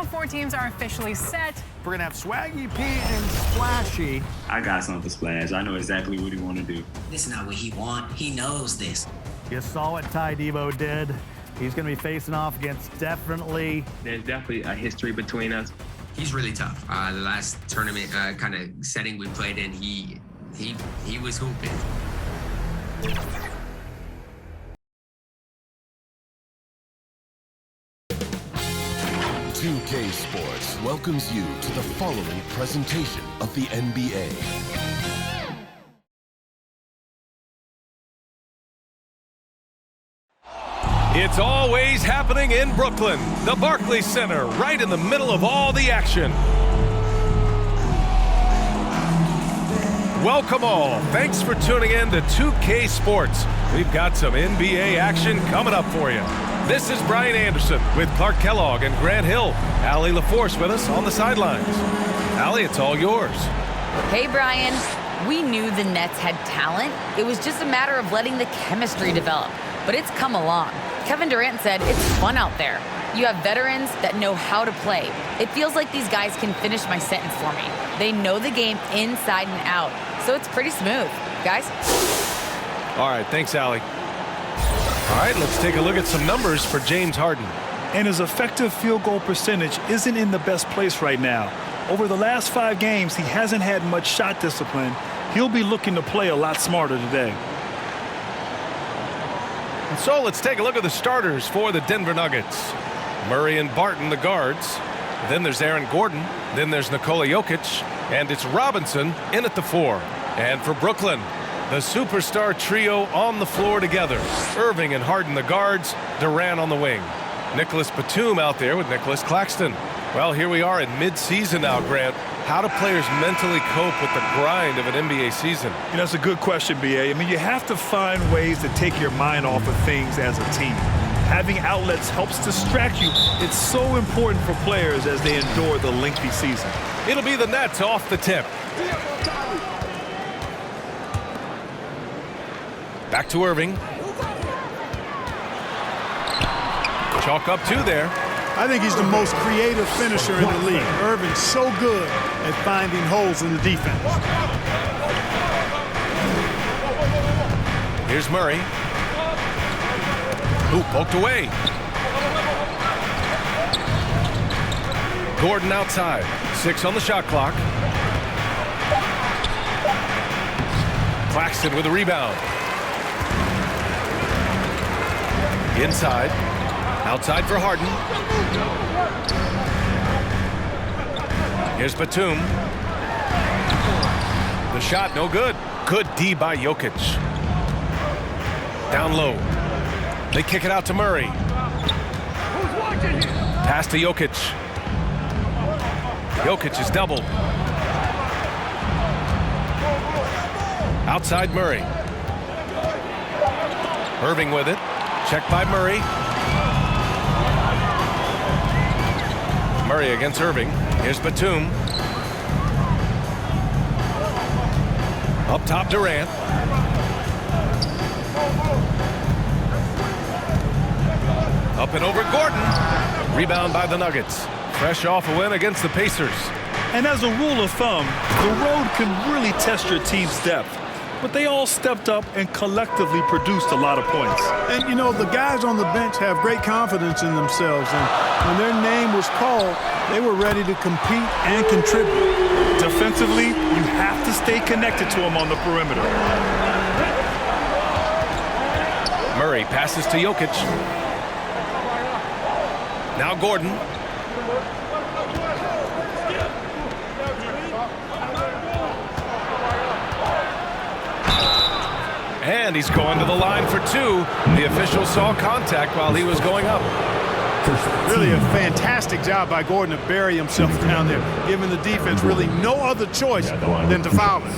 4 teams are officially set. We're going to have Swaggy P and Splashy. I got something, Splash. I know exactly what he want to do. This is not what he want. He knows this. You saw what Ty Devo did. He's going to be facing off against There's definitely a history between us. He's really tough. The last tournament kind of setting we played in, he was hooping. 2K Sports welcomes you to the following presentation of the NBA. It's always happening in Brooklyn, the Barclays Center, right in the middle of all the action. Welcome all. Thanks for tuning in to 2K Sports. We've got some NBA action coming up for you. This is Brian Anderson with Clark Kellogg and Grant Hill. Allie LaForce with us on the sidelines. Allie, it's all yours. Hey, Brian. We knew the Nets had talent. It was just a matter of letting the chemistry develop. But it's come along. Kevin Durant said it's fun out there. You have veterans that know how to play. It feels like these guys can finish my sentence for me. They know the game inside and out. So it's pretty smooth. Guys? All right, thanks, Allie. All right, let's take a look at some numbers for James Harden. And his effective field goal percentage isn't in the best place right now. Over the last 5 games, he hasn't had much shot discipline. He'll be looking to play a lot smarter today. And so let's take a look at the starters for the Denver Nuggets. Murray and Barton, the guards. Then there's Aaron Gordon. Then there's Nikola Jokic. And it's Robinson in at the 4. And for Brooklyn, the superstar trio on the floor together. Irving and Harden the guards, Durant on the wing. Nicholas Batum out there with Nicholas Claxton. Well, here we are in mid-season now, Grant. How do players mentally cope with the grind of an NBA season? You know, that's a good question, B.A. I mean, you have to find ways to take your mind off of things as a team. Having outlets helps distract you. It's so important for players as they endure the lengthy season. It'll be the Nets off the tip. Back to Irving. Chalk up 2 there. I think he's the most creative finisher in the league. Irving's so good at finding holes in the defense. Here's Murray. Ooh, poked away. Gordon outside. 6 on the shot clock. Claxton with a rebound. Inside. Outside for Harden. Here's Batum. The shot, no good. Good D by Jokic. Down low. They kick it out to Murray. Pass to Jokic. Jokic is doubled. Outside Murray. Irving with it. Checked by Murray. Murray against Irving. Here's Batum. Up top, Durant. Up and over Gordon. Rebound by the Nuggets. Fresh off a win against the Pacers. And as a rule of thumb, the road can really test your team's depth. But they all stepped up and collectively produced a lot of points. And, you know, the guys on the bench have great confidence in themselves. And when their name was called, they were ready to compete and contribute. Defensively, you have to stay connected to them on the perimeter. Murray passes to Jokic. Now Gordon. And he's going to the line for 2. The official saw contact while he was going up. Really a fantastic job by Gordon to bury himself down there, giving the defense really no other choice than to foul him.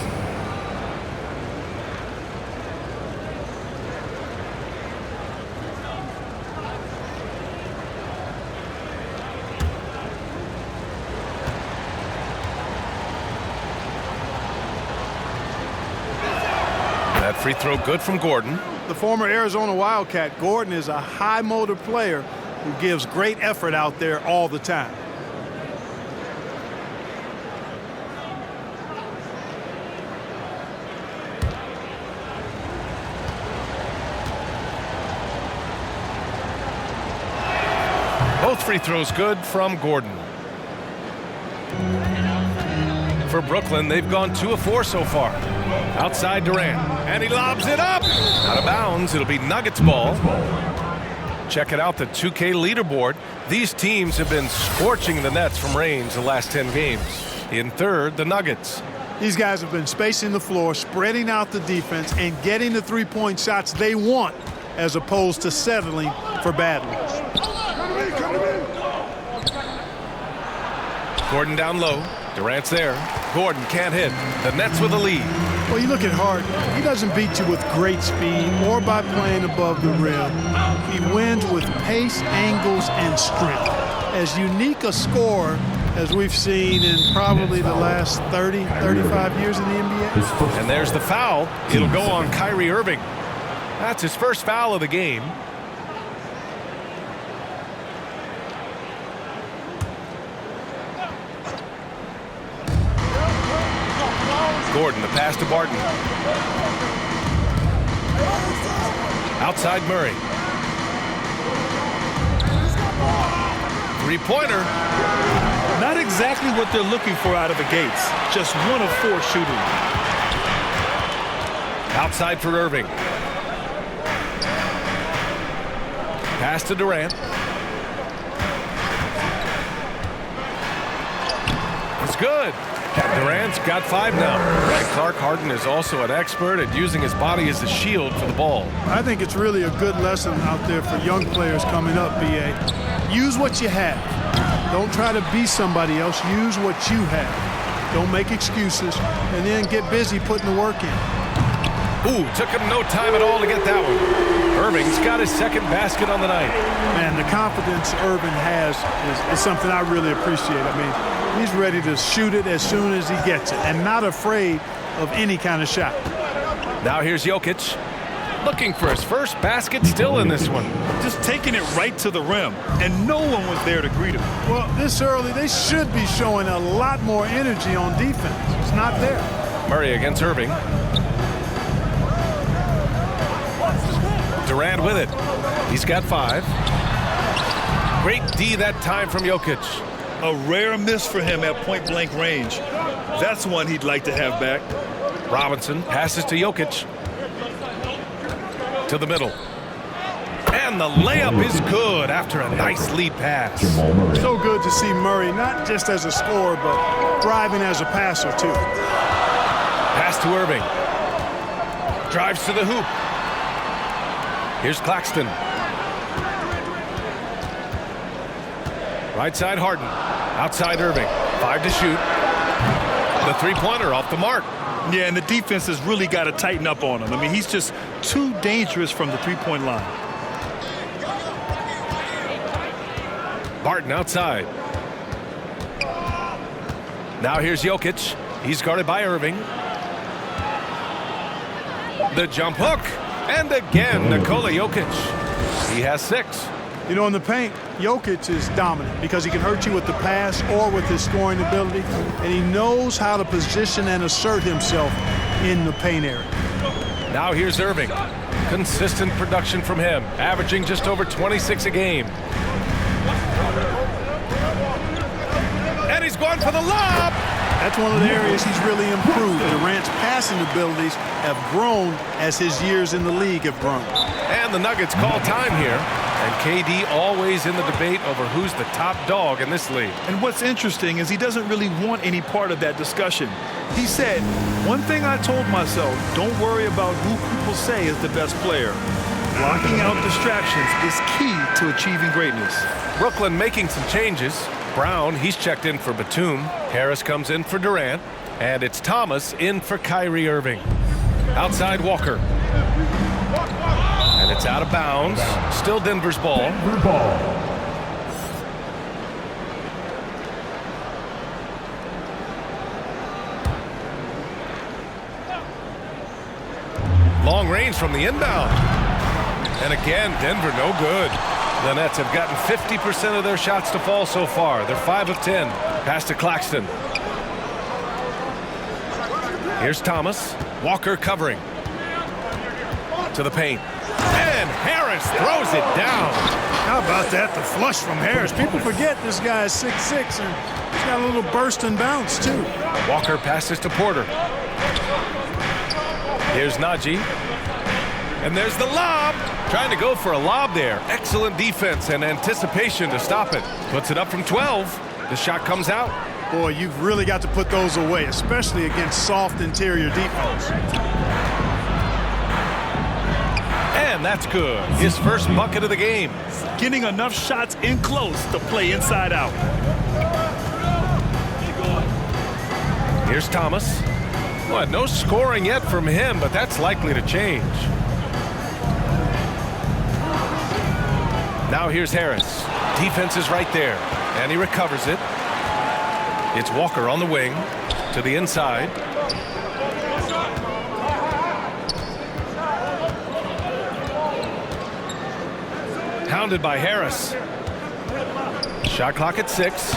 That free throw good from Gordon. The former Arizona Wildcat, Gordon is a high motor player who gives great effort out there all the time. Both free throws good from Gordon. For Brooklyn, they've gone 2 of 4 so far. Outside Durant, and he lobs it up. Out of bounds, it'll be Nuggets ball. Check it out, the 2K leaderboard. These teams have been scorching the Nets from range the last 10 games. In third, the Nuggets. These guys have been spacing the floor, spreading out the defense, and getting the three-point shots they want as opposed to settling for bad ones. Gordon down low. Durant's there. Gordon can't hit. The Nets with a lead. Well, you look at Harden. He doesn't beat you with great speed or by playing above the rim. He wins with pace, angles, and strength. As unique a scorer as we've seen in probably the last 30, 35 years in the NBA. And there's the foul. It'll go on Kyrie Irving. That's his first foul of the game. Gordon, the pass to Barton. Outside Murray. Three-pointer. Not exactly what they're looking for out of the gates. Just 1 of 4 shooting. Outside for Irving. Pass to Durant. It's good. Durant's got 5 now. Right, Clark, Harden is also an expert at using his body as a shield for the ball. I think it's really a good lesson out there for young players coming up, B.A. Use what you have. Don't try to be somebody else. Use what you have. Don't make excuses, and then get busy putting the work in. Ooh, took him no time at all to get that one. Irving's got his second basket on the night. Man, the confidence Irving has is something I really appreciate. I mean, he's ready to shoot it as soon as he gets it and not afraid of any kind of shot. Now here's Jokic. Looking for his first basket still in this one. Just taking it right to the rim, and no one was there to greet him. Well, this early, they should be showing a lot more energy on defense. It's not there. Murray against Irving. Durant with it. He's got 5. Great D that time from Jokic. A rare miss for him at point-blank range. That's one he'd like to have back. Robinson passes to Jokic. To the middle. And the layup is good after a nice lead pass. So good to see Murray, not just as a scorer, but thriving as a passer, too. Pass to Irving. Drives to the hoop. Here's Claxton. Right side Harden. Outside Irving. 5 to shoot. The three-pointer off the mark. Yeah, and the defense has really got to tighten up on him. I mean, he's just too dangerous from the three-point line. Barton outside. Now here's Jokic. He's guarded by Irving. The jump hook. And again, Nikola Jokic. He has 6. You know, in the paint, Jokic is dominant because he can hurt you with the pass or with his scoring ability, and he knows how to position and assert himself in the paint area. Now here's Irving. Consistent production from him, averaging just over 26 a game. And he's going for the lob. That's one of the areas he's really improved. Durant's passing abilities have grown as his years in the league have grown. And the Nuggets call time here. And KD always in the debate over who's the top dog in this league. And what's interesting is he doesn't really want any part of that discussion. He said, one thing I told myself, don't worry about who people say is the best player. Blocking out distractions is key to achieving greatness. Brooklyn making some changes. Brown, he's checked in for Batum. Harris comes in for Durant. And it's Thomas in for Kyrie Irving. Outside Walker. And it's out of bounds. Still Denver's ball. Long range from the inbound. And again, Denver no good. The Nets have gotten 50% of their shots to fall so far. They're 5 of 10. Pass to Claxton. Here's Thomas. Walker covering. To the paint. And Harris throws it down. How about about that? The flush from Harris. People forget this guy is 6'6", and he's got a little burst and bounce, too. Walker passes to Porter. Here's Najee. And there's the lob. Trying to go for a lob there. Excellent defense and anticipation to stop it. Puts it up from 12. The shot comes out. Boy, you've really got to put those away, especially against soft interior defense. And that's good. His first bucket of the game. Getting enough shots in close to play inside out. Here's Thomas. Well, no scoring yet from him, but that's likely to change. Now here's Harris. Defense is right there, and he recovers it. It's Walker on the wing to the inside. Hounded by Harris. Shot clock at 6.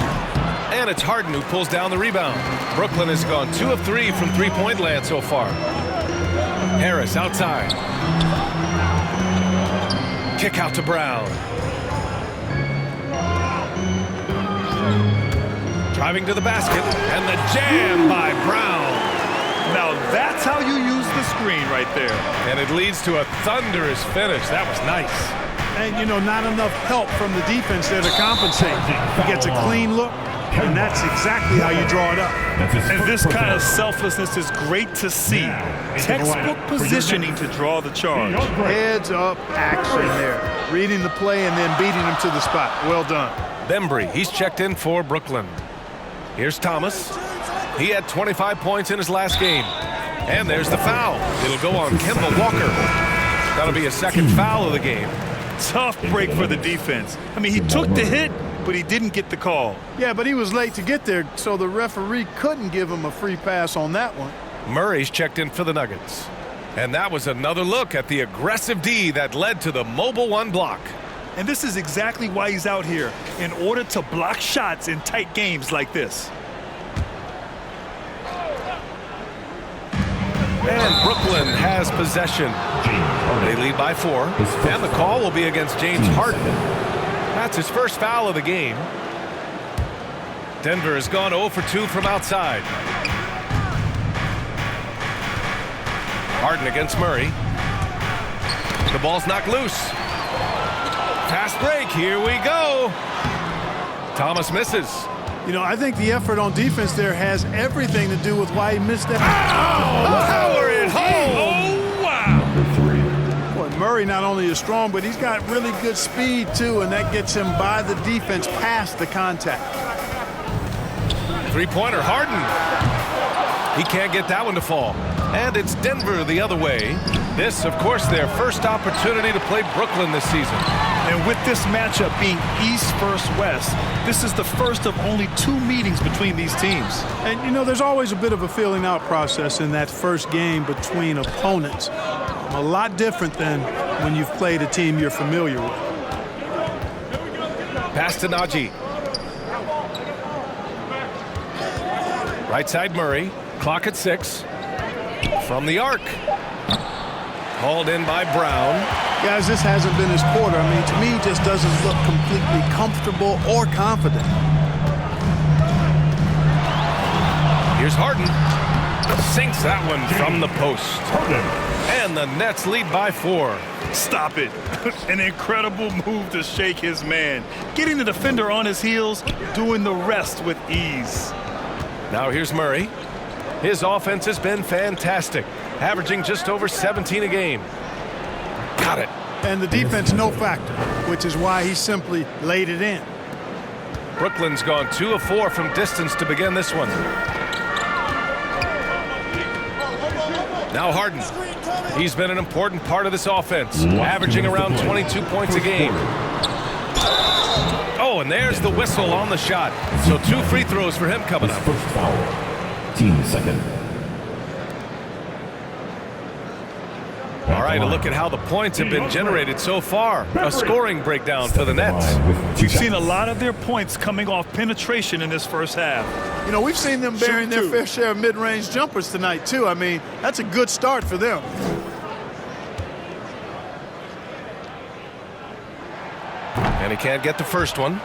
And it's Harden who pulls down the rebound. Brooklyn has gone 2 of 3 from three-point land so far. Harris outside. Kick out to Brown. Driving to the basket, and the jam by Brown. Now that's how you use the screen right there. And it leads to a thunderous finish. That was nice. And, you know, not enough help from the defense there to compensate. He gets a clean look, and that's exactly how you draw it up. And this kind of selflessness is great to see. Textbook positioning to draw the charge. Heads up action there. Reading the play and then beating him to the spot. Well done. Bembry, he's checked in for Brooklyn. Here's Thomas. He had 25 points in his last game. And there's the foul. It'll go on Kemba Walker. That'll be a second foul of the game. Tough break for the defense. I mean, he took the hit, but he didn't get the call. Yeah, but he was late to get there, so the referee couldn't give him a free pass on that one. Murray's checked in for the Nuggets. And that was another look at the aggressive D that led to the mobile one block. And this is exactly why he's out here, in order to block shots in tight games like this. And Brooklyn has possession. They lead by 4. And the call will be against James Harden. That's his first foul of the game. Denver has gone 0 for 2 from outside. Harden against Murray. The ball's knocked loose. Fast break. Here we go. Thomas misses. You know, I think the effort on defense there has everything to do with why he missed that. Power it home. Oh, wow. Boy, Murray not only is strong, but he's got really good speed, too, and that gets him by the defense past the contact. Three-pointer, Harden. He can't get that one to fall. And it's Denver the other way. This, of course, their first opportunity to play Brooklyn this season. And with this matchup being East versus West, this is the first of only 2 meetings between these teams. And, you know, there's always a bit of a feeling out process in that first game between opponents. A lot different than when you've played a team you're familiar with. Pass to Najee. Right side Murray. Clock at 6. From the arc. Hauled in by Brown. Guys, this hasn't been his quarter. I mean, to me, he just doesn't look completely comfortable or confident. Here's Harden. Sinks that one from the post. And the Nets lead by 4. Stop it. An incredible move to shake his man. Getting the defender on his heels, doing the rest with ease. Now here's Murray. His offense has been fantastic, averaging just over 17 a game. Got it. And the defense no factor, which is why he simply laid it in. Brooklyn's gone 2 of 4 from distance to begin this one. Now Harden. He's been an important part of this offense, averaging around 22 points a game. Oh, and there's the whistle on the shot. So 2 free throws for him coming up. Team second. All right, a look at how the points have been generated so far. A scoring breakdown for the Nets. We've seen a lot of their points coming off penetration in this first half. You know, we've seen them bearing their fair share of mid-range jumpers tonight, too. I mean, that's a good start for them. And he can't get the first one.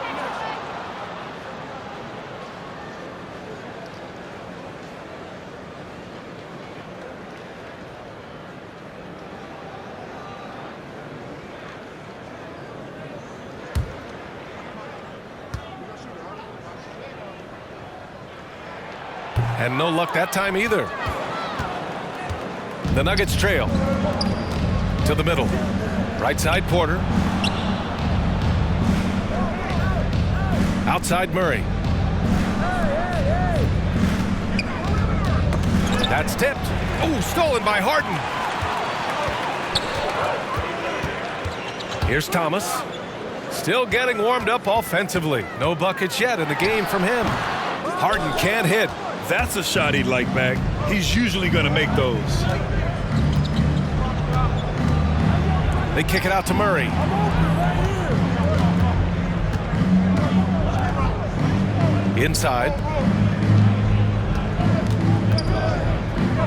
And no luck that time either. The Nuggets trail to the middle. Right side, Porter. Outside, Murray. That's tipped. Oh, stolen by Harden. Here's Thomas. Still getting warmed up offensively. No buckets yet in the game from him. Harden can't hit. That's a shot he'd like back. He's usually going to make those. They kick it out to Murray. Inside.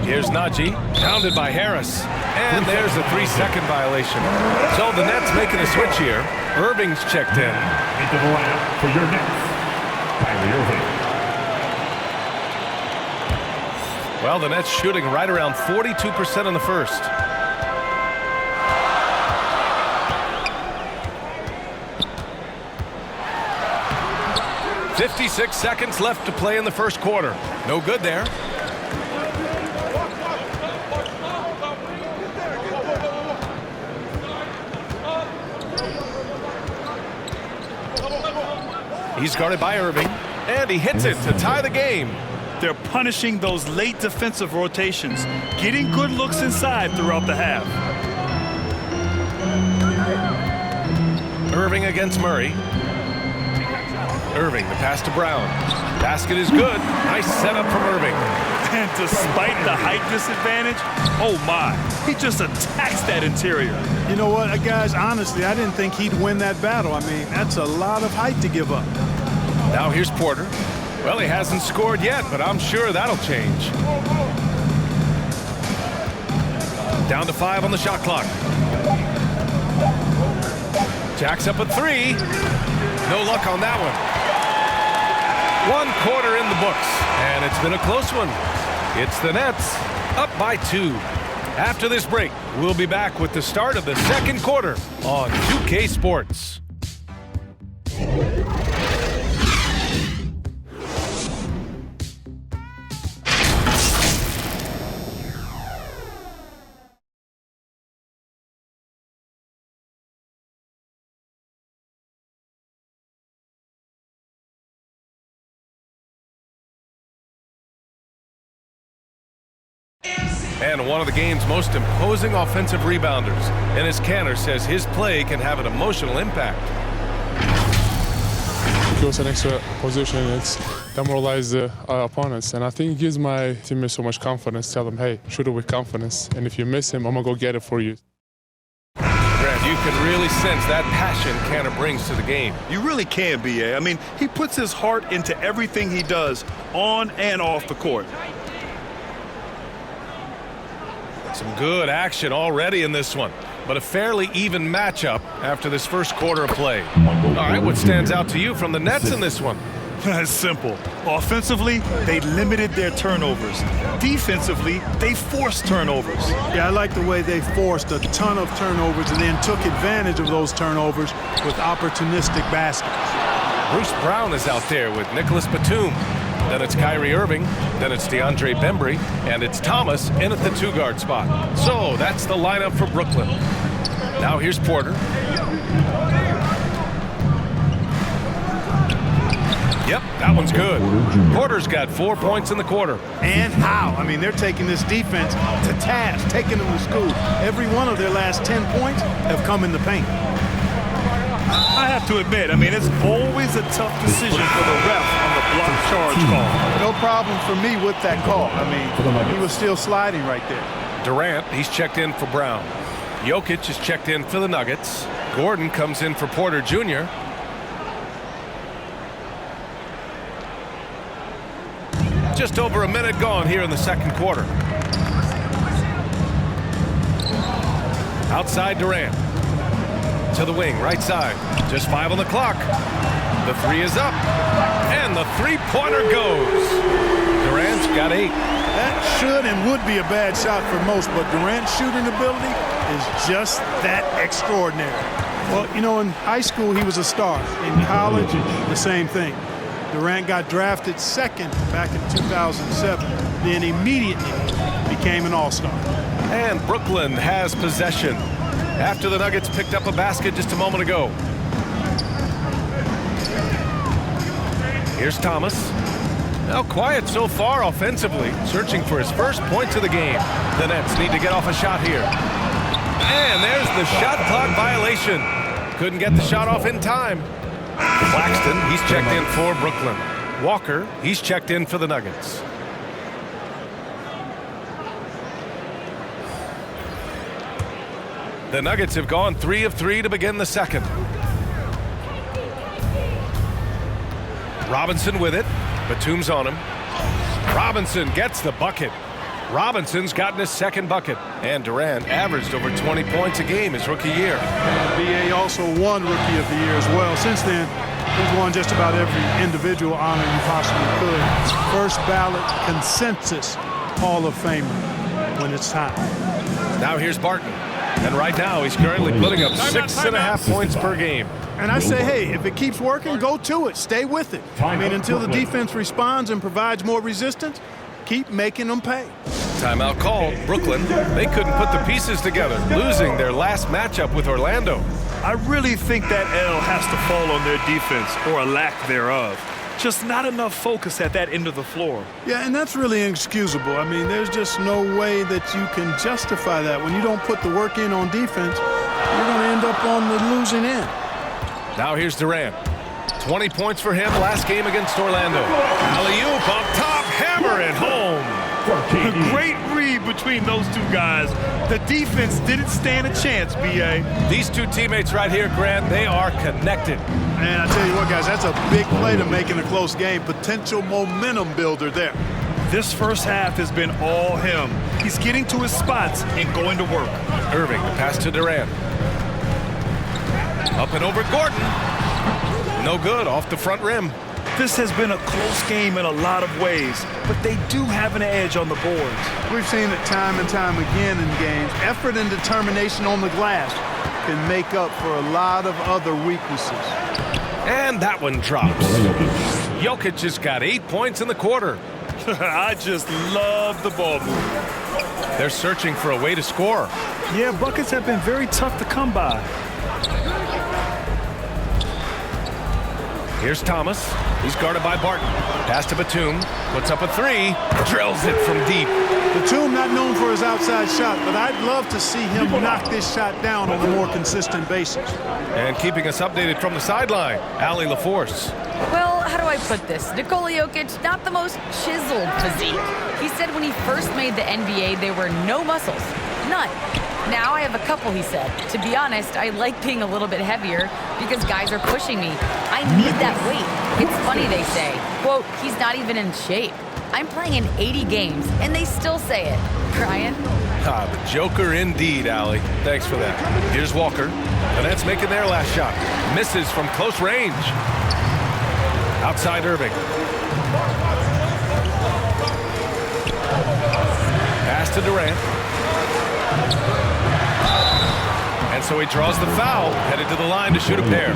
Here's Najee, pounded by Harris. And there's a 3-second violation. So the Nets making a switch here. Irving's checked in. Into the lineup for your Nets, Kyrie Irving. Well, the Nets shooting right around 42% in the first. "56 seconds left to play in the first quarter. No good there. He's guarded by Irving, and he hits it to tie the game. They're punishing those late defensive rotations, getting good looks inside throughout the half. Irving against Murray. Irving, the pass to Brown. Basket is good. Nice setup from Irving. And despite the height disadvantage, oh my, he just attacks that interior. You know what, guys, honestly, I didn't think he'd win that battle. I mean, that's a lot of height to give up. Now here's Porter. Well, he hasn't scored yet, but I'm sure that'll change. Down to 5 on the shot clock. Jacks up at 3. No luck on that one. 1 quarter in the books, and it's been a close one. It's the Nets up by 2. After this break, we'll be back with the start of the second quarter on 2K Sports. And one of the game's most imposing offensive rebounders. Enes Kanter says his play can have an emotional impact. If it was an extra position, it's demoralize the opponents. And I think it gives my teammates so much confidence. Tell them, hey, shoot it with confidence. And if you miss him, I'm going to go get it for you. Brad, you can really sense that passion Kanter brings to the game. You really can, B.A. I mean, he puts his heart into everything he does on and off the court. Some good action already in this one, but a fairly even matchup after this first quarter of play. All right, what stands out to you from the Nets in this one? It's simple. Offensively, they limited their turnovers. Defensively, they forced turnovers. Yeah, I like the way they forced a ton of turnovers and then took advantage of those turnovers with opportunistic baskets. Bruce Brown is out there with Nicholas Batum. Then it's Kyrie Irving, then it's DeAndre Bembry, and it's Thomas in at the 2-guard spot. So that's the lineup for Brooklyn. Now here's Porter. Yep, that one's good. Porter's got 4 points in the quarter. And how? I mean, they're taking this defense to task, taking them to school. Every one of their last 10 points have come in the paint. I have to admit, I mean, it's always a tough decision for the ref on the block charge call. No problem for me with that call. I mean, he was still sliding right there. Durant, he's checked in for Brown. Jokic is checked in for the Nuggets. Gordon comes in for Porter Jr. Just over a minute gone here in the second quarter. Outside Durant. to the wing, right side. Just 5 on the clock. The 3 is up, and the three-pointer goes. Durant's got 8. That should and would be a bad shot for most, but Durant's shooting ability is just that extraordinary. Well, you know, in high school, he was a star. In college, the same thing. Durant got drafted second back in 2007, then immediately became an all-star. And Brooklyn has possession after the Nuggets picked up a basket just a moment ago. Here's Thomas. Now quiet so far offensively, searching for his first points of the game. The Nets need to get off a shot here. And there's the shot clock violation. Couldn't get the shot off in time. Claxton, he's checked in for Brooklyn. Walker, he's checked in for the Nuggets. The Nuggets have gone 3 of 3 to begin the second. Robinson with it. Batum's on him. Robinson gets the bucket. Robinson's gotten his second bucket. And Durant averaged over 20 points a game his rookie year. B.A. also won Rookie of the Year as well. Since then, he's won just about every individual honor you possibly could. First ballot consensus Hall of Famer when it's time. Now here's Barton. And right now he's currently putting up 6.5 points per game. And I say, hey, if it keeps working, go to it. Stay with it. I mean, until the defense responds and provides more resistance, keep making them pay. Timeout called. Brooklyn, they couldn't put the pieces together, losing their last matchup with Orlando. I really think that L has to fall on their defense, or a lack thereof. Just not enough focus at that end of the floor. Yeah, and that's really inexcusable. I mean, there's just no way that you can justify that. When you don't put the work in on defense, you're going to end up on the losing end. Now here's Durant. 20 points for him last game against Orlando. Alley-oop up top, hammer it home. A great read between those two guys. The defense didn't stand a chance, B.A. These two teammates right here, Grant, they are connected. And I tell you what, guys, that's a big play to make in a close game. Potential momentum builder there. This first half has been all him. He's getting to his spots and going to work. Irving, the pass to Durant. Up and over Gordon. No good, off the front rim. This has been a close game in a lot of ways, but they do have an edge on the boards. We've seen it time and time again in games. Effort and determination on the glass can make up for a lot of other weaknesses. And that one drops. Jokic has got 8 points in the quarter. I just love the ball movement. They're searching for a way to score. Yeah, buckets have been very tough to come by. Here's Thomas. He's guarded by Barton. Pass to Batum. Puts up a 3. Drills it from deep. Batum not known for his outside shot, but I'd love to see him knock this shot down on a more consistent basis. And keeping us updated from the sideline, Allie LaForce. Well, how do I put this? Nikola Jokic, not the most chiseled physique. He said when he first made the NBA, there were no muscles. None. Now I have a couple, he said. To be honest, I like being a little bit heavier because guys are pushing me. I need that weight. It's funny they say, quote, he's not even in shape. I'm playing in 80 games, and they still say it. Brian? Ah, the Joker indeed, Allie. Thanks for that. Here's Walker. The Nets making their last shot. Misses from close range. Outside Irving. Pass to Durant. And so he draws the foul, headed to the line to shoot a pair.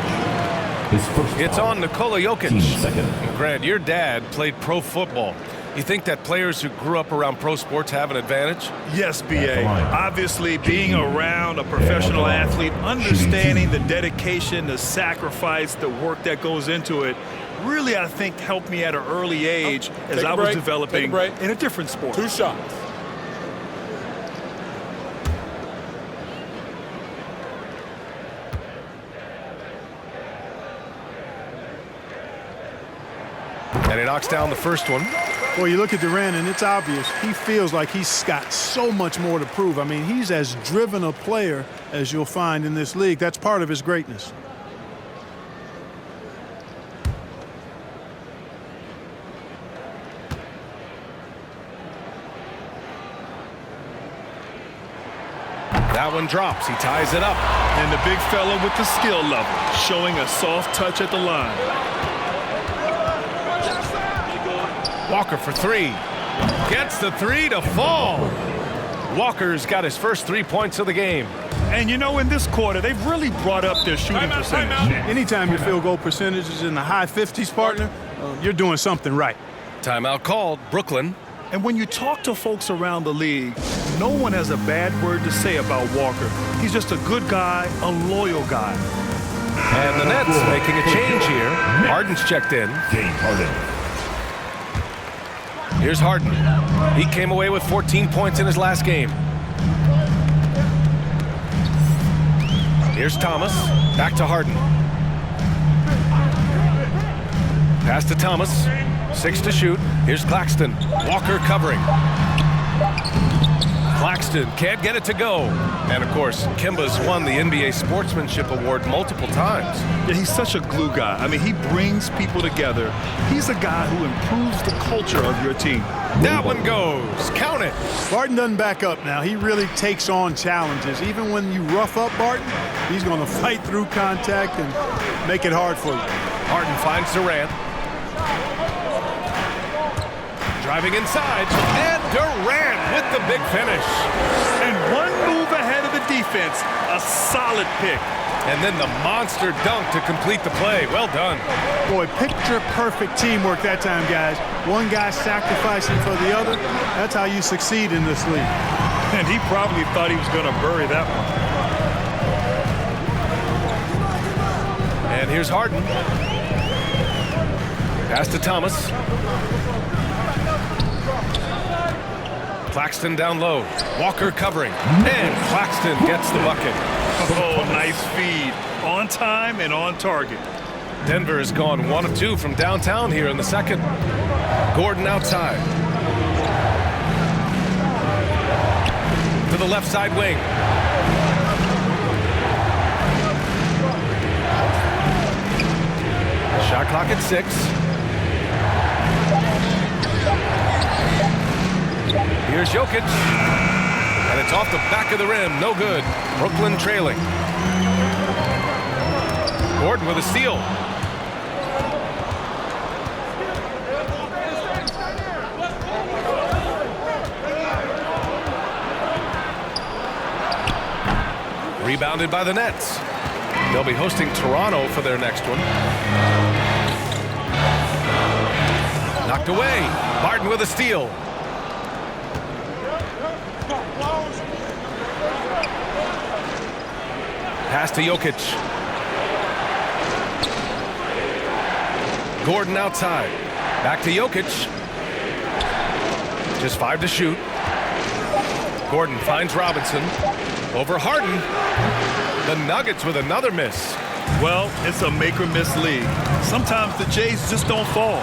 It's on Nikola Jokic. Grant, your dad played pro football. You think that players who grew up around pro sports have an advantage? Yes, B.A. Obviously, being around a professional athlete, understanding the dedication, the sacrifice, the work that goes into it, really, I think, helped me at an early age as I was developing in a different sport. 2 shots. And he knocks down the first one. Well, you look at Durant, and it's obvious. He feels like he's got so much more to prove. I mean, he's as driven a player as you'll find in this league. That's part of his greatness. That one drops. He ties it up. And the big fella with the skill level, showing a soft touch at the line. Walker for three. Gets the three to fall. Walker's got his first 3 points of the game. And you know, in this quarter, they've really brought up their shooting percentage. Anytime your field goal percentage is in the high 50s, partner, you're doing something right. Timeout called, Brooklyn. And when you talk to folks around the league, no one has a bad word to say about Walker. He's just a good guy, a loyal guy. And the Nets making a change here. Harden's checked in. James Harden. Here's Harden. He came away with 14 points in his last game. Here's Thomas. Back to Harden. Pass to Thomas. 6 to shoot. Here's Claxton. Walker covering. Claxton can't get it to go. And, of course, Kemba's won the NBA Sportsmanship Award multiple times. Yeah, he's such a glue guy. I mean, he brings people together. He's a guy who improves the culture of your team. That one goes. Count it. Barton doesn't back up now. He really takes on challenges. Even when you rough up Barton, he's going to fight through contact and make it hard for you. Harden finds Durant. Driving inside, and Durant with the big finish. And one move ahead of the defense, a solid pick. And then the monster dunk to complete the play. Well done. Boy, picture-perfect teamwork that time, guys. One guy sacrificing for the other. That's how you succeed in this league. And he probably thought he was going to bury that one. And here's Harden. Pass to Thomas. Claxton down low. Walker covering. And Claxton gets the bucket. Oh, nice feed. On time and on target. Denver has gone 1 of 2 from downtown here in the second. Gordon outside. To the left side wing. Shot clock at 6. Here's Jokic. And it's off the back of the rim. No good. Brooklyn trailing. Gordon with a steal. Rebounded by the Nets. They'll be hosting Toronto for their next one. Knocked away. Barton with a steal. Pass to Jokic. Gordon outside. Back to Jokic. Just 5 to shoot. Gordon finds Robinson. Over Harden. The Nuggets with another miss. Well, it's a make-or-miss league. Sometimes the Jays just don't fall.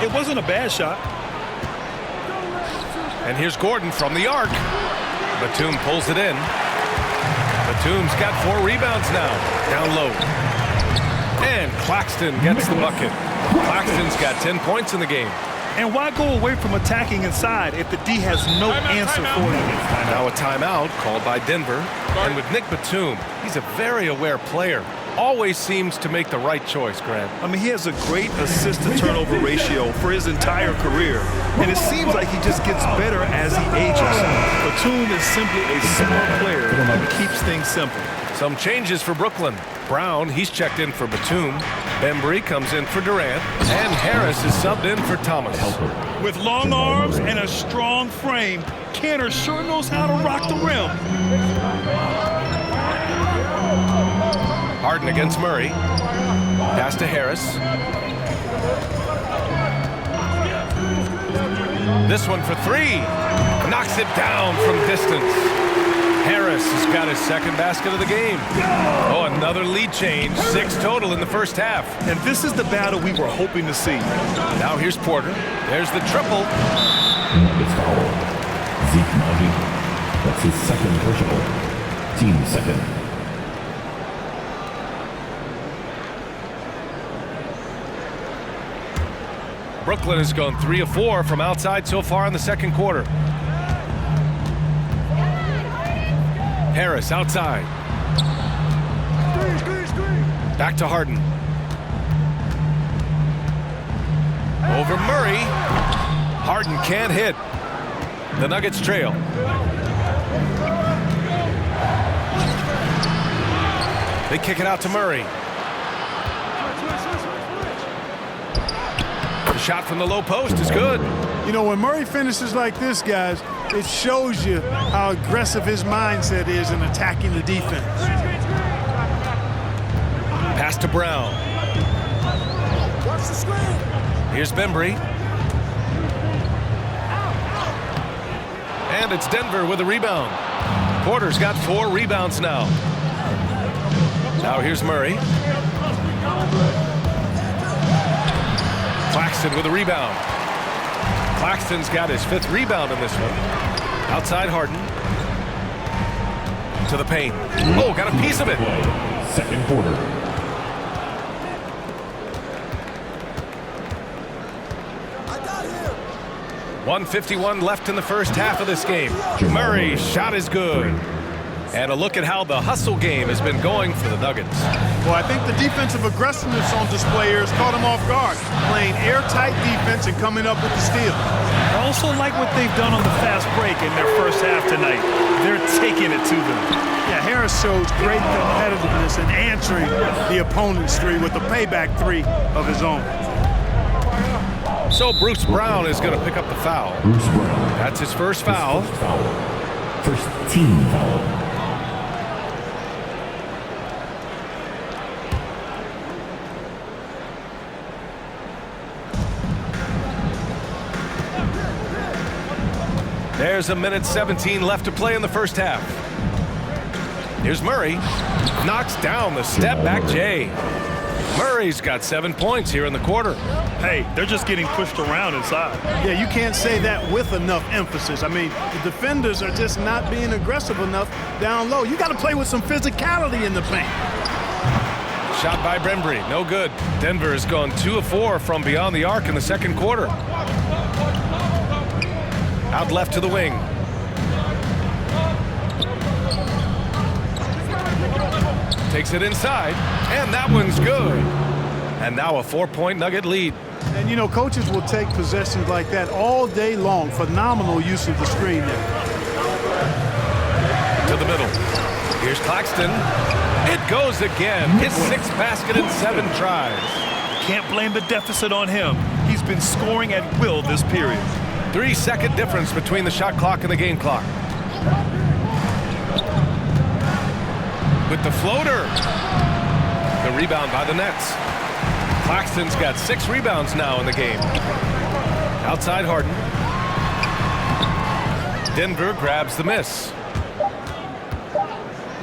It wasn't a bad shot. And here's Gordon from the arc. Batum pulls it in. Batum's got 4 rebounds now. Down low. And Claxton gets the bucket. Claxton's got 10 points in the game. And why go away from attacking inside if the D has no answer for you? Now a timeout called by Denver. And with Nick Batum, he's a very aware player. Always seems to make the right choice, Grant. I mean, he has a great assist-to-turnover ratio for his entire career. And it seems like he just gets better as he ages. Batum is simply a smart player who keeps things simple. Some changes for Brooklyn. Brown, he's checked in for Batum. Bembry comes in for Durant. And Harris is subbed in for Thomas. With long arms and a strong frame, Kanter sure knows how to rock the rim. Harden against Murray. Pass to Harris. This one for 3. Knocks it down from distance. Harris has got his second basket of the game. Oh, another lead change. 6 total in the first half. And this is the battle we were hoping to see. Now here's Porter. There's the triple. Nuggets foul. Zeke Naji. That's his second personal. Team second. Brooklyn has gone 3 of 4 from outside so far in the second quarter. Harris outside. Back to Harden. Over Murray. Harden can't hit. The Nuggets trail. They kick it out to Murray. The shot from the low post is good. You know, when Murray finishes like this, guys, it shows you how aggressive his mindset is in attacking the defense. Pass to Brown. Here's Bembry. And it's Denver with a rebound. Porter's got 4 rebounds now. Now here's Murray. Claxton with a rebound. Claxton's got his 5th rebound in this one. Outside Harden. To the paint. Oh, got a piece of it. Second quarter. .151 left in the first half of this game. Murray's shot is good. And a look at how the hustle game has been going for the Nuggets. Well, I think the defensive aggressiveness on display here has caught them off guard, playing airtight defense and coming up with the steal. I also like what they've done on the fast break in their first half tonight. They're taking it to them. Yeah, Harris shows great competitiveness in answering the opponent's 3 with the payback 3 of his own. So Bruce Brown is going to pick up the foul. Bruce Brown. That's his first foul. First team foul. There's a minute 17 left to play in the first half. Here's Murray. Knocks down the step-back J. Murray's got 7 points here in the quarter. Hey, they're just getting pushed around inside. Yeah, you can't say that with enough emphasis. I mean, the defenders are just not being aggressive enough down low. You got to play with some physicality in the paint. Shot by Bembry, no good. Denver has gone 2 of 4 from beyond the arc in the second quarter. Out left to the wing. Takes it inside, and that one's good. And now a 4-point Nugget lead. And, you know, coaches will take possessions like that all day long. Phenomenal use of the screen there. To the middle. Here's Claxton. It goes again. His 6th basket in 7 tries. Can't blame the deficit on him. He's been scoring at will this period. 3-second difference between the shot clock and the game clock. With the floater. The rebound by the Nets. Claxton's got 6 rebounds now in the game. Outside Harden. Denver grabs the miss.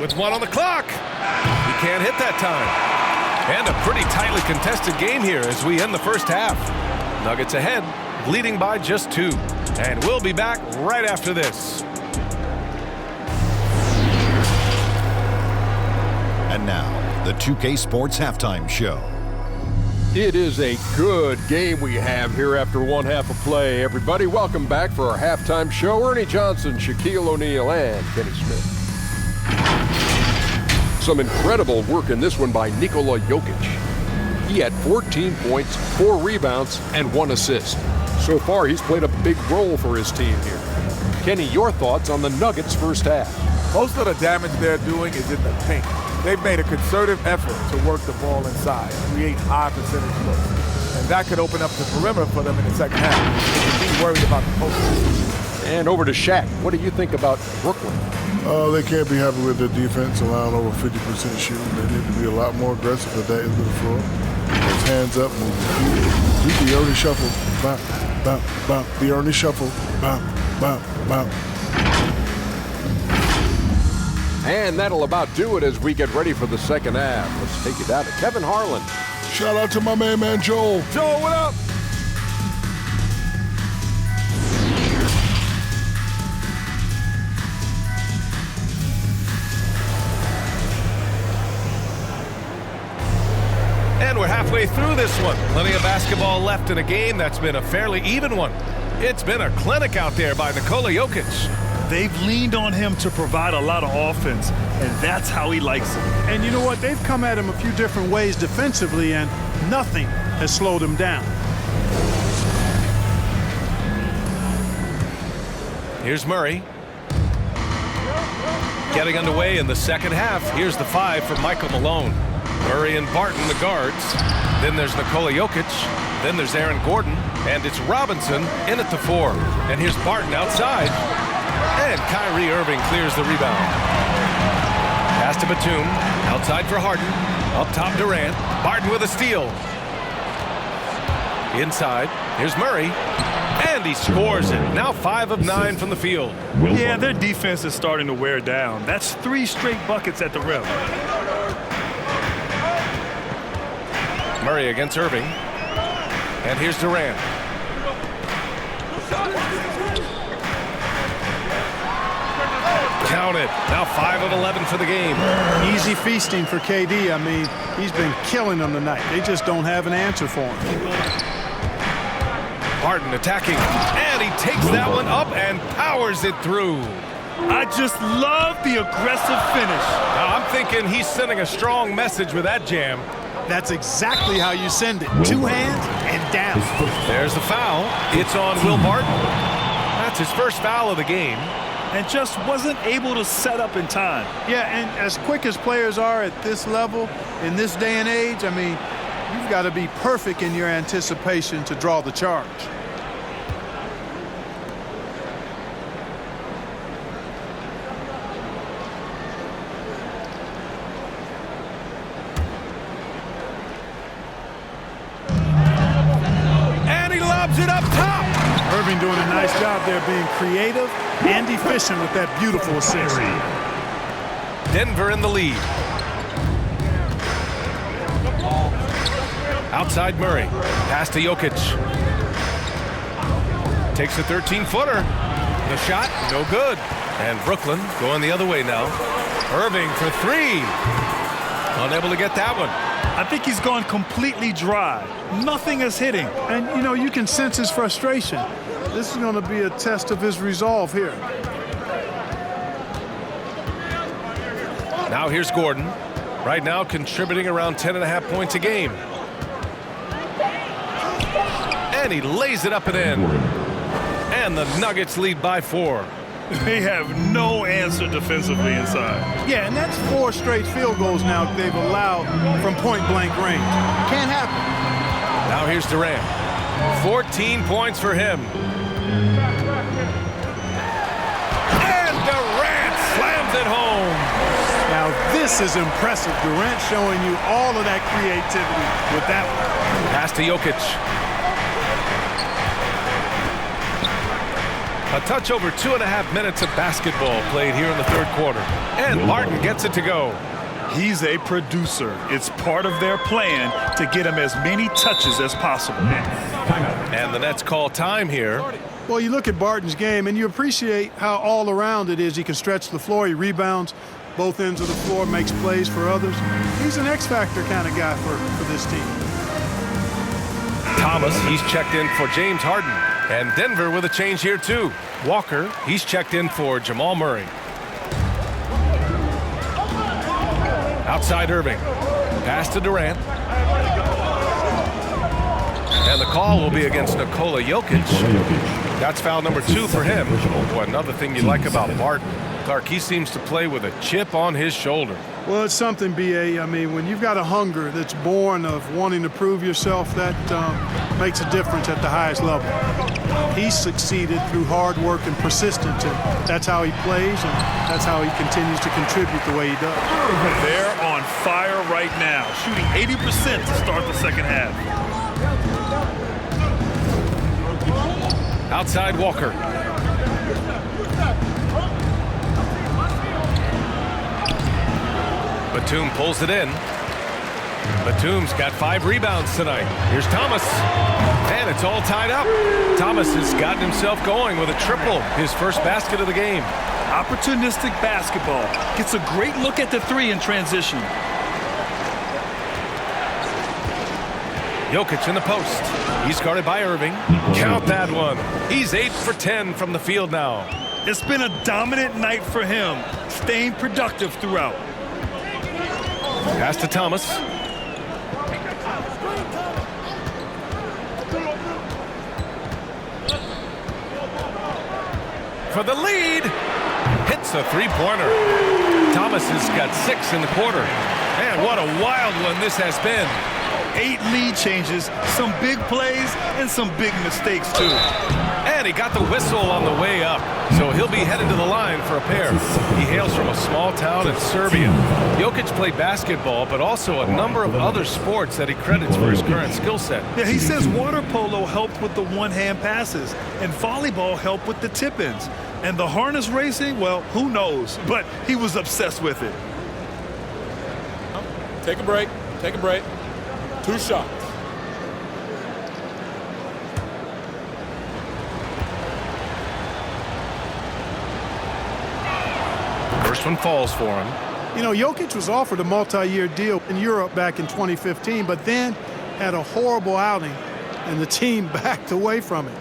With 1 on the clock. He can't hit that time. And a pretty tightly contested game here as we end the first half. Nuggets ahead, leading by just 2. And we'll be back right after this. And now, the 2K Sports Halftime Show. It is a good game we have here after 1 half of play. Everybody, welcome back for our halftime show. Ernie Johnson, Shaquille O'Neal, and Kenny Smith. Some incredible work in this one by Nikola Jokic. He had 14 points, 4 rebounds, and 1 assist. So far, he's played a big role for his team here. Kenny, your thoughts on the Nuggets' first half? Most of the damage they're doing is in the paint. They've made a concerted effort to work the ball inside, create high percentage looks. And that could open up the perimeter for them in the second half. They can be worried about the post. And over to Shaq. What do you think about Brooklyn? They can't be happy with their defense, allowing over 50% shooting. They need to be a lot more aggressive at that end of the floor. Those hands up, move the Ernie shuffle, bop, bop, bop. The Ernie shuffle, bop, bop, bop. And that'll about do it as we get ready for the second half. Let's take it down to Kevin Harlan. Shout out to my man Joel. Joel, what up? And we're halfway through this one. Plenty of basketball left in a game that's been a fairly even one. It's been a clinic out there by Nikola Jokic. They've leaned on him to provide a lot of offense, and that's how he likes it. And you know what? They've come at him a few different ways defensively, and nothing has slowed him down. Here's Murray. Getting underway in the second half. Here's the 5 for Michael Malone. Murray and Barton, the guards. Then there's Nikola Jokic. Then there's Aaron Gordon. And it's Robinson in at the 4. And here's Barton outside. And Kyrie Irving clears the rebound. Pass to Batum. Outside for Harden. Up top Durant. Barton with a steal. Inside. Here's Murray. And he scores it. Now 5 of 9 from the field. Yeah, their defense is starting to wear down. That's 3 straight buckets at the rim. Murray against Irving. And here's Durant. Count it. Now 5 of 11 for the game. Easy feasting for KD. I mean, he's been killing them tonight. They just don't have an answer for him. Barton attacking, and he takes that one up and powers it through. I just love the aggressive finish. Now I'm thinking he's sending a strong message with that jam. That's exactly how you send it. 2 hands and down. There's the foul. It's on Will Barton. That's his first foul of the game. And just wasn't able to set up in time. Yeah, and as quick as players are at this level, in this day and age, I mean, you've got to be perfect in your anticipation to draw the charge. And he lobs it up top. Irving doing a nice job there being creative and efficient with that beautiful assist. Denver in the lead. Outside Murray. Pass to Jokic. Takes a 13-footer. The shot, no good. And Brooklyn going the other way now. Irving for 3. Unable to get that one. I think he's gone completely dry. Nothing is hitting. And, you know, you can sense his frustration. This is going to be a test of his resolve here. Now here's Gordon. Right now contributing around 10.5 points a game. And he lays it up and in. And the Nuggets lead by 4. They have no answer defensively inside. Yeah, and that's 4 straight field goals now they've allowed from point-blank range. Can't happen. Now here's Durant. 14 points for him. And Durant slams it home. Now this is impressive. Durant showing you all of that creativity with that one. Pass to Jokic. A touch over 2.5 minutes of basketball played here in the third quarter. And Barton gets it to go. He's a producer. It's part of their plan to get him as many touches as possible. And the Nets call time here. Well, you look at Barton's game, and you appreciate how all around it is. He can stretch the floor. He rebounds both ends of the floor, makes plays for others. He's an X-factor kind of guy for this team. Thomas, he's checked in for James Harden. And Denver with a change here, too. Walker, he's checked in for Jamal Murray. Outside Irving. Pass to Durant. And the call will be against Nikola Jokic. That's foul number 2 for him. Boy, another thing you like about Barton, Clark, he seems to play with a chip on his shoulder. Well, it's something, B.A. I mean, when you've got a hunger that's born of wanting to prove yourself, that makes a difference at the highest level. He's succeeded through hard work and persistence, and that's how he plays, and that's how he continues to contribute the way he does. They're on fire right now, shooting 80% to start the second half. Outside Walker. Batum pulls it in. Batum's got 5 rebounds tonight. Here's Thomas. And it's all tied up. Thomas has gotten himself going with a triple, his first basket of the game. Opportunistic basketball. Gets a great look at the 3 in transition. Jokic in the post. He's guarded by Irving. Count that one. He's 8 for 10 from the field now. It's been a dominant night for him, staying productive throughout. Pass to Thomas. For the lead. Hits a three-pointer. Thomas has got 6 in the quarter. Man, what a wild one this has been. 8 lead changes, some big plays, and some big mistakes, too. And he got the whistle on the way up, so he'll be headed to the line for a pair. He hails from a small town in Serbia. Jokic played basketball, but also a number of other sports that he credits for his current skill set. Yeah, he says water polo helped with the one-hand passes, and volleyball helped with the tip-ins. And the harness racing, well, who knows? But he was obsessed with it. Take a break. Take a break. 2 shots. First one falls for him. You know, Jokic was offered a multi-year deal in Europe back in 2015, but then had a horrible outing, and the team backed away from it.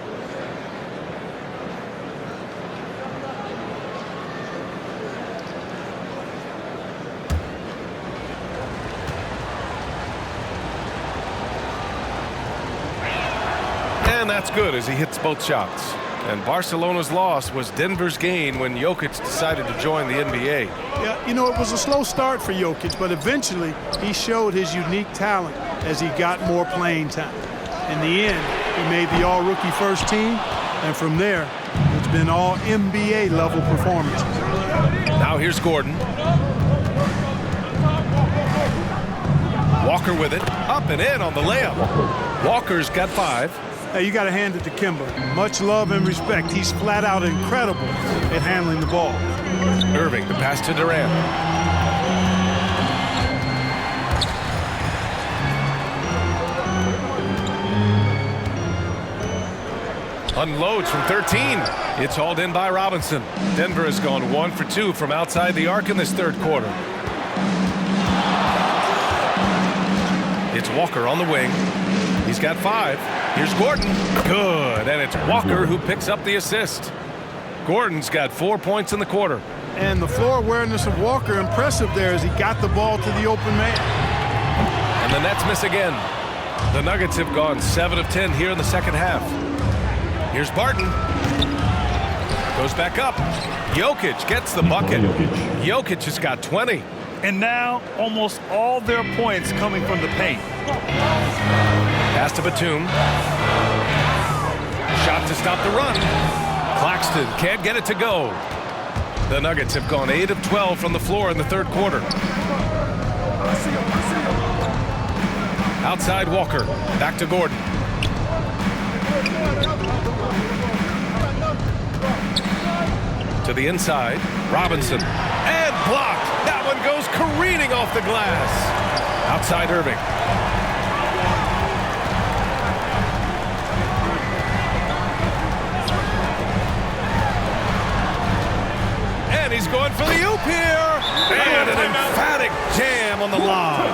And that's good as he hits both shots. And Barcelona's loss was Denver's gain when Jokic decided to join the NBA. Yeah, you know, it was a slow start for Jokic, but eventually he showed his unique talent as he got more playing time. In the end, he made the all-rookie first team, and from there, it's been all NBA level performances. Now here's Gordon. Walker with it, up and in on the layup. Walker's got 5. Hey, you got to hand it to Kemba. Much love and respect. He's flat out incredible at handling the ball. Irving, the pass to Durant. Unloads from 13. It's hauled in by Robinson. Denver has gone 1 for 2 from outside the arc in this third quarter. It's Walker on the wing. He's got 5. Here's Gordon. Good. And it's Walker who picks up the assist. Gordon's got 4 points in the quarter. And the floor awareness of Walker impressive there as he got the ball to the open man. And the Nets miss again. The Nuggets have gone 7 of 10 here in the second half. Here's Barton. Goes back up. Jokic gets the bucket. Jokic has got 20. And now almost all their points coming from the paint. Pass to Batum. Shot to stop the run. Claxton can't get it to go. The Nuggets have gone 8 of 12 from the floor in the third quarter. Outside Walker. Back to Gordon. To the inside. Robinson. And blocked. That one goes careening off the glass. Outside Irving. And he's going for the oop here. And an emphatic jam on the lob.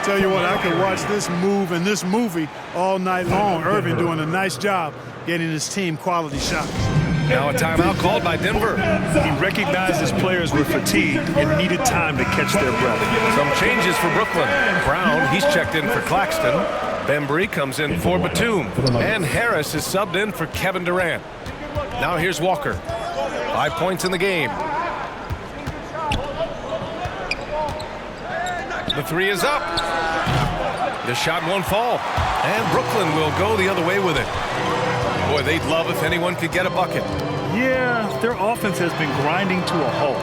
Tell you what, I could watch this move and this movie all night long. Irving doing a nice job getting his team quality shots. Now a timeout called by Denver. He recognized his players were fatigued and needed time to catch their breath. Some changes for Brooklyn. Brown, he's checked in for Claxton. Bembry comes in for Batum. And Harris is subbed in for Kevin Durant. Now here's Walker. 5 points in the game. The 3 is up. The shot won't fall. And Brooklyn will go the other way with it. Boy, they'd love if anyone could get a bucket. Yeah, their offense has been grinding to a halt.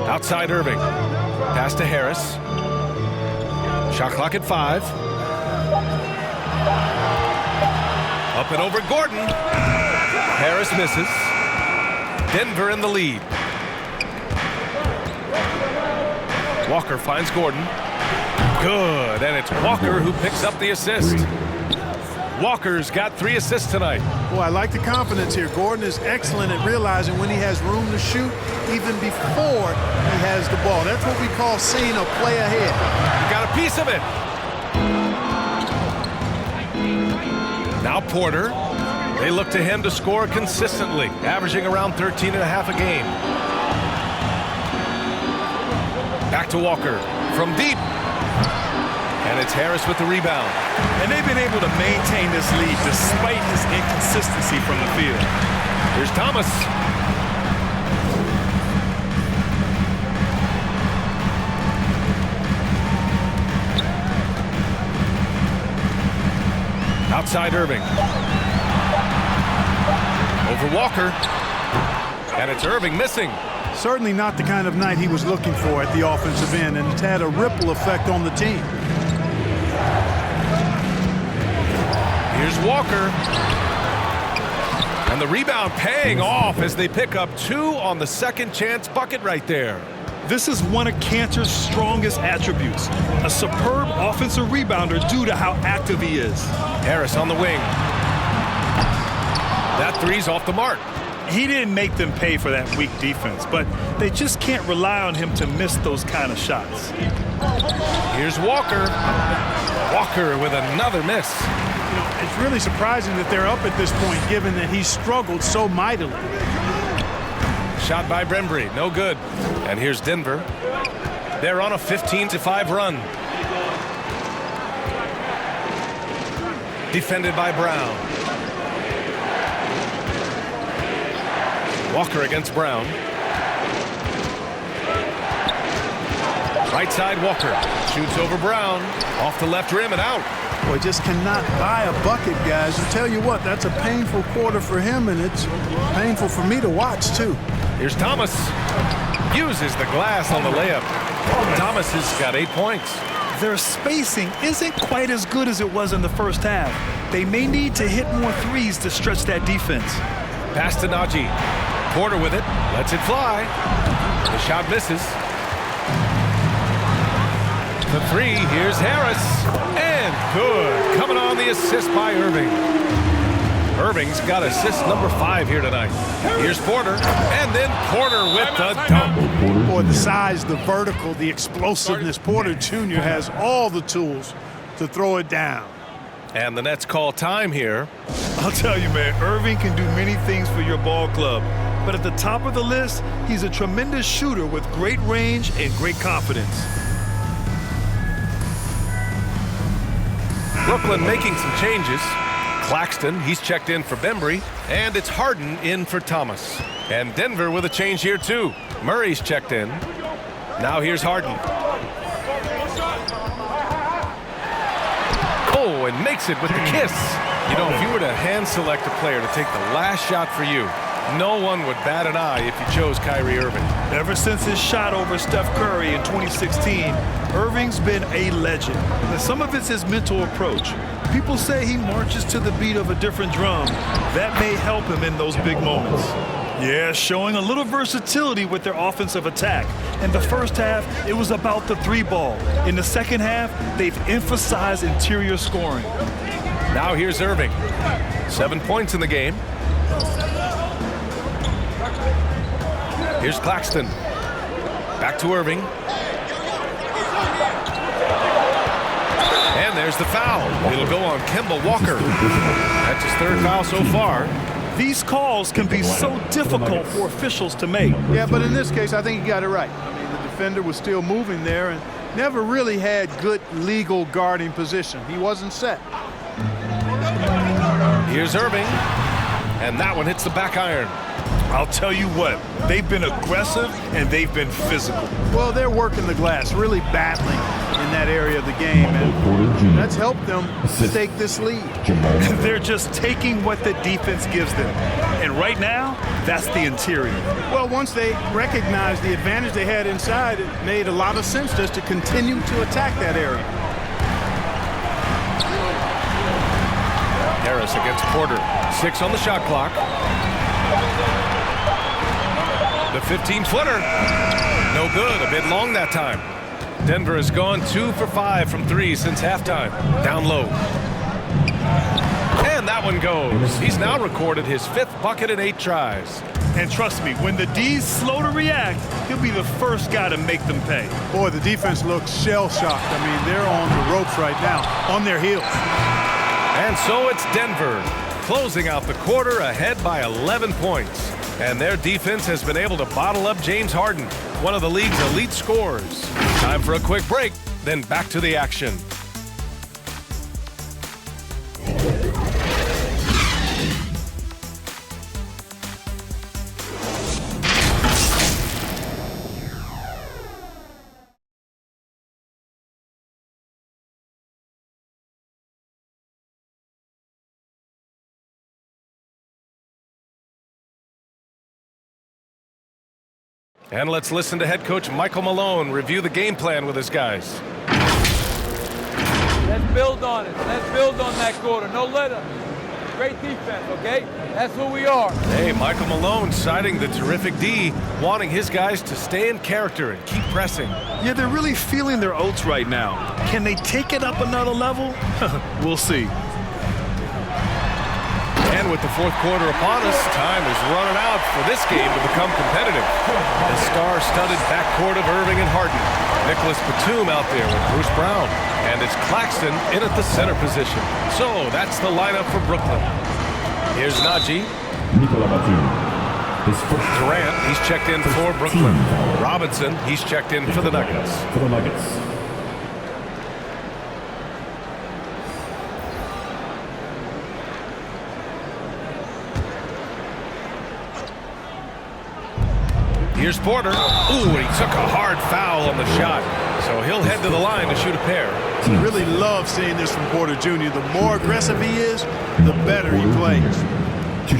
Outside Irving. Pass to Harris. Shot clock at 5. Up and over Gordon. Harris misses. Denver in the lead. Walker finds Gordon. Good, and it's Walker who picks up the assist. Walker's got 3 assists tonight. Boy, I like the confidence here. Gordon is excellent at realizing when he has room to shoot even before he has the ball. That's what we call seeing a play ahead. He got a piece of it. Now Porter. They look to him to score consistently, averaging around 13 and a half a game. Back to Walker from deep. And it's Harris with the rebound. And they've been able to maintain this lead despite his inconsistency from the field. Here's Thomas. Outside Irving. Over Walker. And it's Irving missing. Certainly not the kind of night he was looking for at the offensive end, and it's had a ripple effect on the team. Here's Walker. And the rebound paying off as they pick up 2 on the second chance bucket right there. This is one of Kanter's strongest attributes, a superb offensive rebounder due to how active he is. Harris on the wing. That three's off the mark. He didn't make them pay for that weak defense, but they just can't rely on him to miss those kind of shots. Here's Walker. Walker with another miss. You know, it's really surprising that they're up at this point, given that he struggled so mightily. Shot by Brembry, no good. And here's Denver. They're on a 15-5 run. Defended by Brown. Walker against Brown. Right side Walker. Shoots over Brown. Off the left rim and out. Boy, just cannot buy a bucket, guys. I tell you what, that's a painful quarter for him, and it's painful for me to watch, too. Here's Thomas. Uses the glass on the layup. Thomas has got 8 points. Their spacing isn't quite as good as it was in the first half. They may need to hit more threes to stretch that defense. Pass to Najee. Porter with it. Lets it fly. The shot misses. The three. Here's Harris. And good. Coming on the assist by Irving. Irving's got assist number 5 here tonight. Here's Porter. And then Porter with the dunk. Boy, the size, the vertical, the explosiveness. Porter Jr. has all the tools to throw it down. And the Nets call time here. I'll tell you, man, Irving can do many things for your ball club. But at the top of the list, he's a tremendous shooter with great range and great confidence. Brooklyn making some changes. Claxton, he's checked in for Bembry, and it's Harden in for Thomas. And Denver with a change here too. Murray's checked in. Now here's Harden. Oh, and makes it with the kiss. You know, if you were to hand select a player to take the last shot for you, no one would bat an eye if you chose Kyrie Irving. Ever since his shot over Steph Curry in 2016, Irving's been a legend. And some of it's his mental approach. People say he marches to the beat of a different drum. That may help him in those big moments. Yeah, showing a little versatility with their offensive attack. In the first half, it was about the 3-ball. In the second half, they've emphasized interior scoring. Now here's Irving. 7 points in the game. Here's Claxton. Back to Irving. And there's the foul. It'll go on Kemba Walker. That's his 3rd foul so far. These calls can be so difficult for officials to make. Yeah, but in this case, I think he got it right. I mean, the defender was still moving there and never really had good legal guarding position. He wasn't set. Here's Irving. And that one hits the back iron. I'll tell you what, they've been aggressive and they've been physical. Well, they're working the glass, really battling in that area of the game, and that's helped them stake this lead. They're just taking what the defense gives them. And right now, that's the interior. Well, once they recognized the advantage they had inside, it made a lot of sense just to continue to attack that area. Harris against Porter. 6 on the shot clock. The 15-footer. No good. A bit long that time. Denver has gone 2 for 5 from 3 since halftime. Down low. And that one goes. He's now recorded his 5th bucket in 8 tries. And trust me, when the D's slow to react, he'll be the first guy to make them pay. Boy, the defense looks shell-shocked. I mean, they're on the ropes right now, on their heels. And so it's Denver closing out the quarter ahead by 11 points. And their defense has been able to bottle up James Harden, one of the league's elite scorers. Time for a quick break, then back to the action. And let's listen to head coach Michael Malone review the game plan with his guys. Let's build on it. Let's build on that quarter. No let up. Great defense, okay? That's who we are. Hey, Michael Malone citing the terrific D, wanting his guys to stay in character and keep pressing. Yeah, they're really feeling their oats right now. Can they take it up another level? We'll see. And with the fourth quarter upon us, time is running out for this game to become competitive. The star-studded backcourt of Irving and Harden. Nicholas Batum out there with Bruce Brown. And it's Claxton in at the center position. So that's the lineup for Brooklyn. Here's Najee. Nicola Batum. His first Durant, he's checked in for Brooklyn. Robinson, he's checked in for the Nuggets. Here's Porter. Ooh, he took a hard foul on the shot. So he'll head to the line to shoot a pair. I really love seeing this from Porter Jr. The more aggressive he is, the better he plays.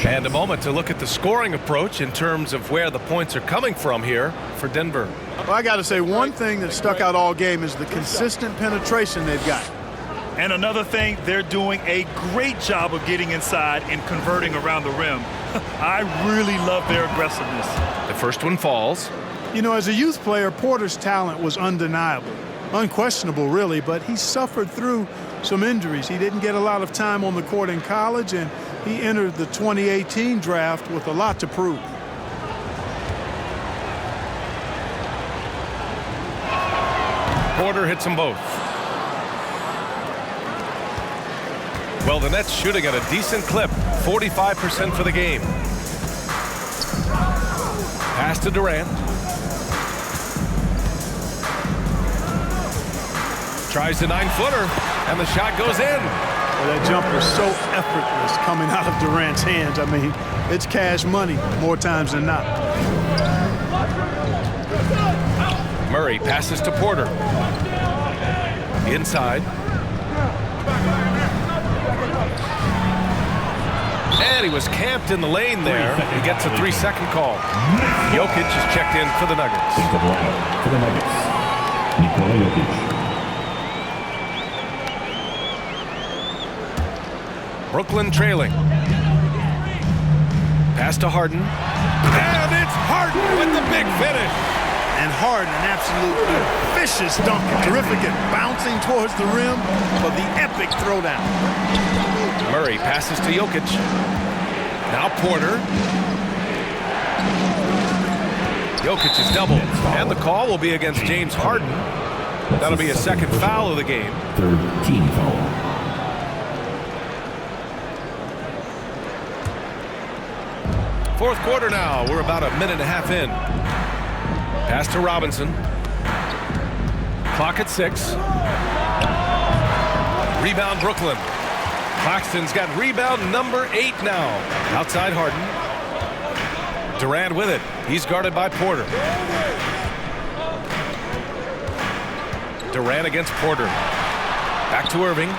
And a moment to look at the scoring approach in terms of where the points are coming from here for Denver. Well, I got to say, one thing that stuck out all game is the consistent penetration they've got. And another thing, they're doing a great job of getting inside and converting around the rim. I really love their aggressiveness. The first one falls. You know, as a youth player, Porter's talent was undeniable. Unquestionable, really, but he suffered through some injuries. He didn't get a lot of time on the court in college, and he entered the 2018 draft with a lot to prove. Porter hits them both. Well, the Nets shooting at a decent clip, 45% for the game. Pass to Durant. Tries the 9-footer, and the shot goes in. Well, that jumper is so effortless coming out of Durant's hands. I mean, it's cash money more times than not. Murray passes to Porter. Inside. And he was camped in the lane there. He gets a 3-second call. Jokic is checked in for the Nuggets. For the Nuggets, Nikola Jokic. Brooklyn trailing. Pass to Harden. And it's Harden with the big finish. And Harden, an absolutely vicious dunk. Terrific at bouncing towards the rim for the epic throwdown. Murray passes to Jokic. Now Porter. Jokic is doubled. And the call will be against James Harden. That'll be a second foul of the game. Third team foul. Fourth quarter now. We're about a minute and a half in. Pass to Robinson. Clock at 6. Rebound Brooklyn. Claxton's got rebound number 8 now. Outside Harden. Durant with it. He's guarded by Porter. Durant against Porter. Back to Irving.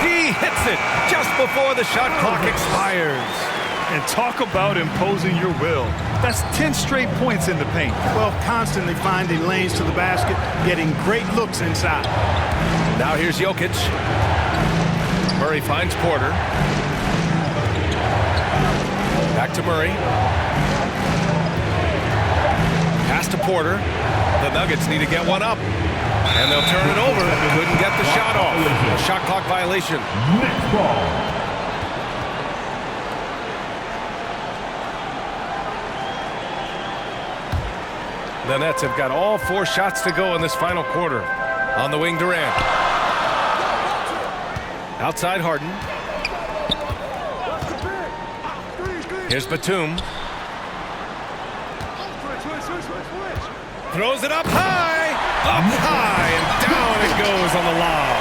He hits it just before the shot clock expires. And talk about imposing your will. That's 10 straight points in the paint. Well, constantly finding lanes to the basket, getting great looks inside. Now here's Jokic. Murray finds Porter. Back to Murray. Pass to Porter. The Nuggets need to get one up. And they'll turn it over. Couldn't get the shot off. A shot clock violation. Next ball. The Nets have got all 4 shots to go in this final quarter. On the wing, Durant. Outside, Harden. Here's Batum. Throws it up high, and down it goes on the lob.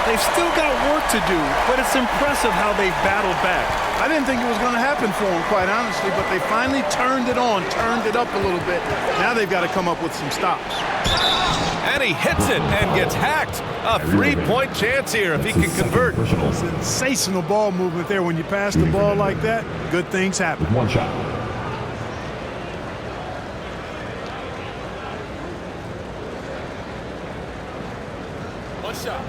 They've still got work to do, but it's impressive how they've battled back. I didn't think it was going to happen for them, quite honestly, but they finally turned it on, turned it up a little bit. Now they've got to come up with some stops. And he hits it and gets hacked. A 3-point chance here if he can convert. Sensational ball movement there. When you pass the ball like that, good things happen. 1 shot. One shot.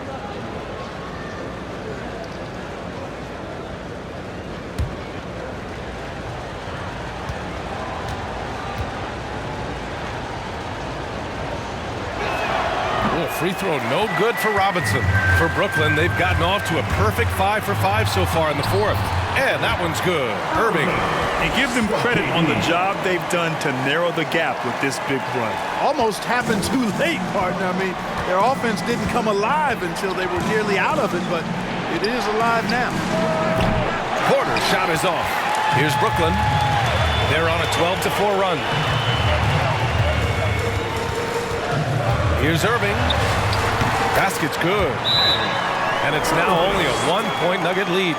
Free throw no good for Robinson. For Brooklyn, they've gotten off to a perfect 5 for 5 so far in the 4th. And that one's good. Irving. And give them credit on the job they've done to narrow the gap with this big run. Almost happened too late, partner. I mean, their offense didn't come alive until they were nearly out of it, but it is alive now. Porter's shot is off. Here's Brooklyn. They're on a 12-4 run. Here's Irving. Basket's good. And it's now only a 1-point Nugget lead.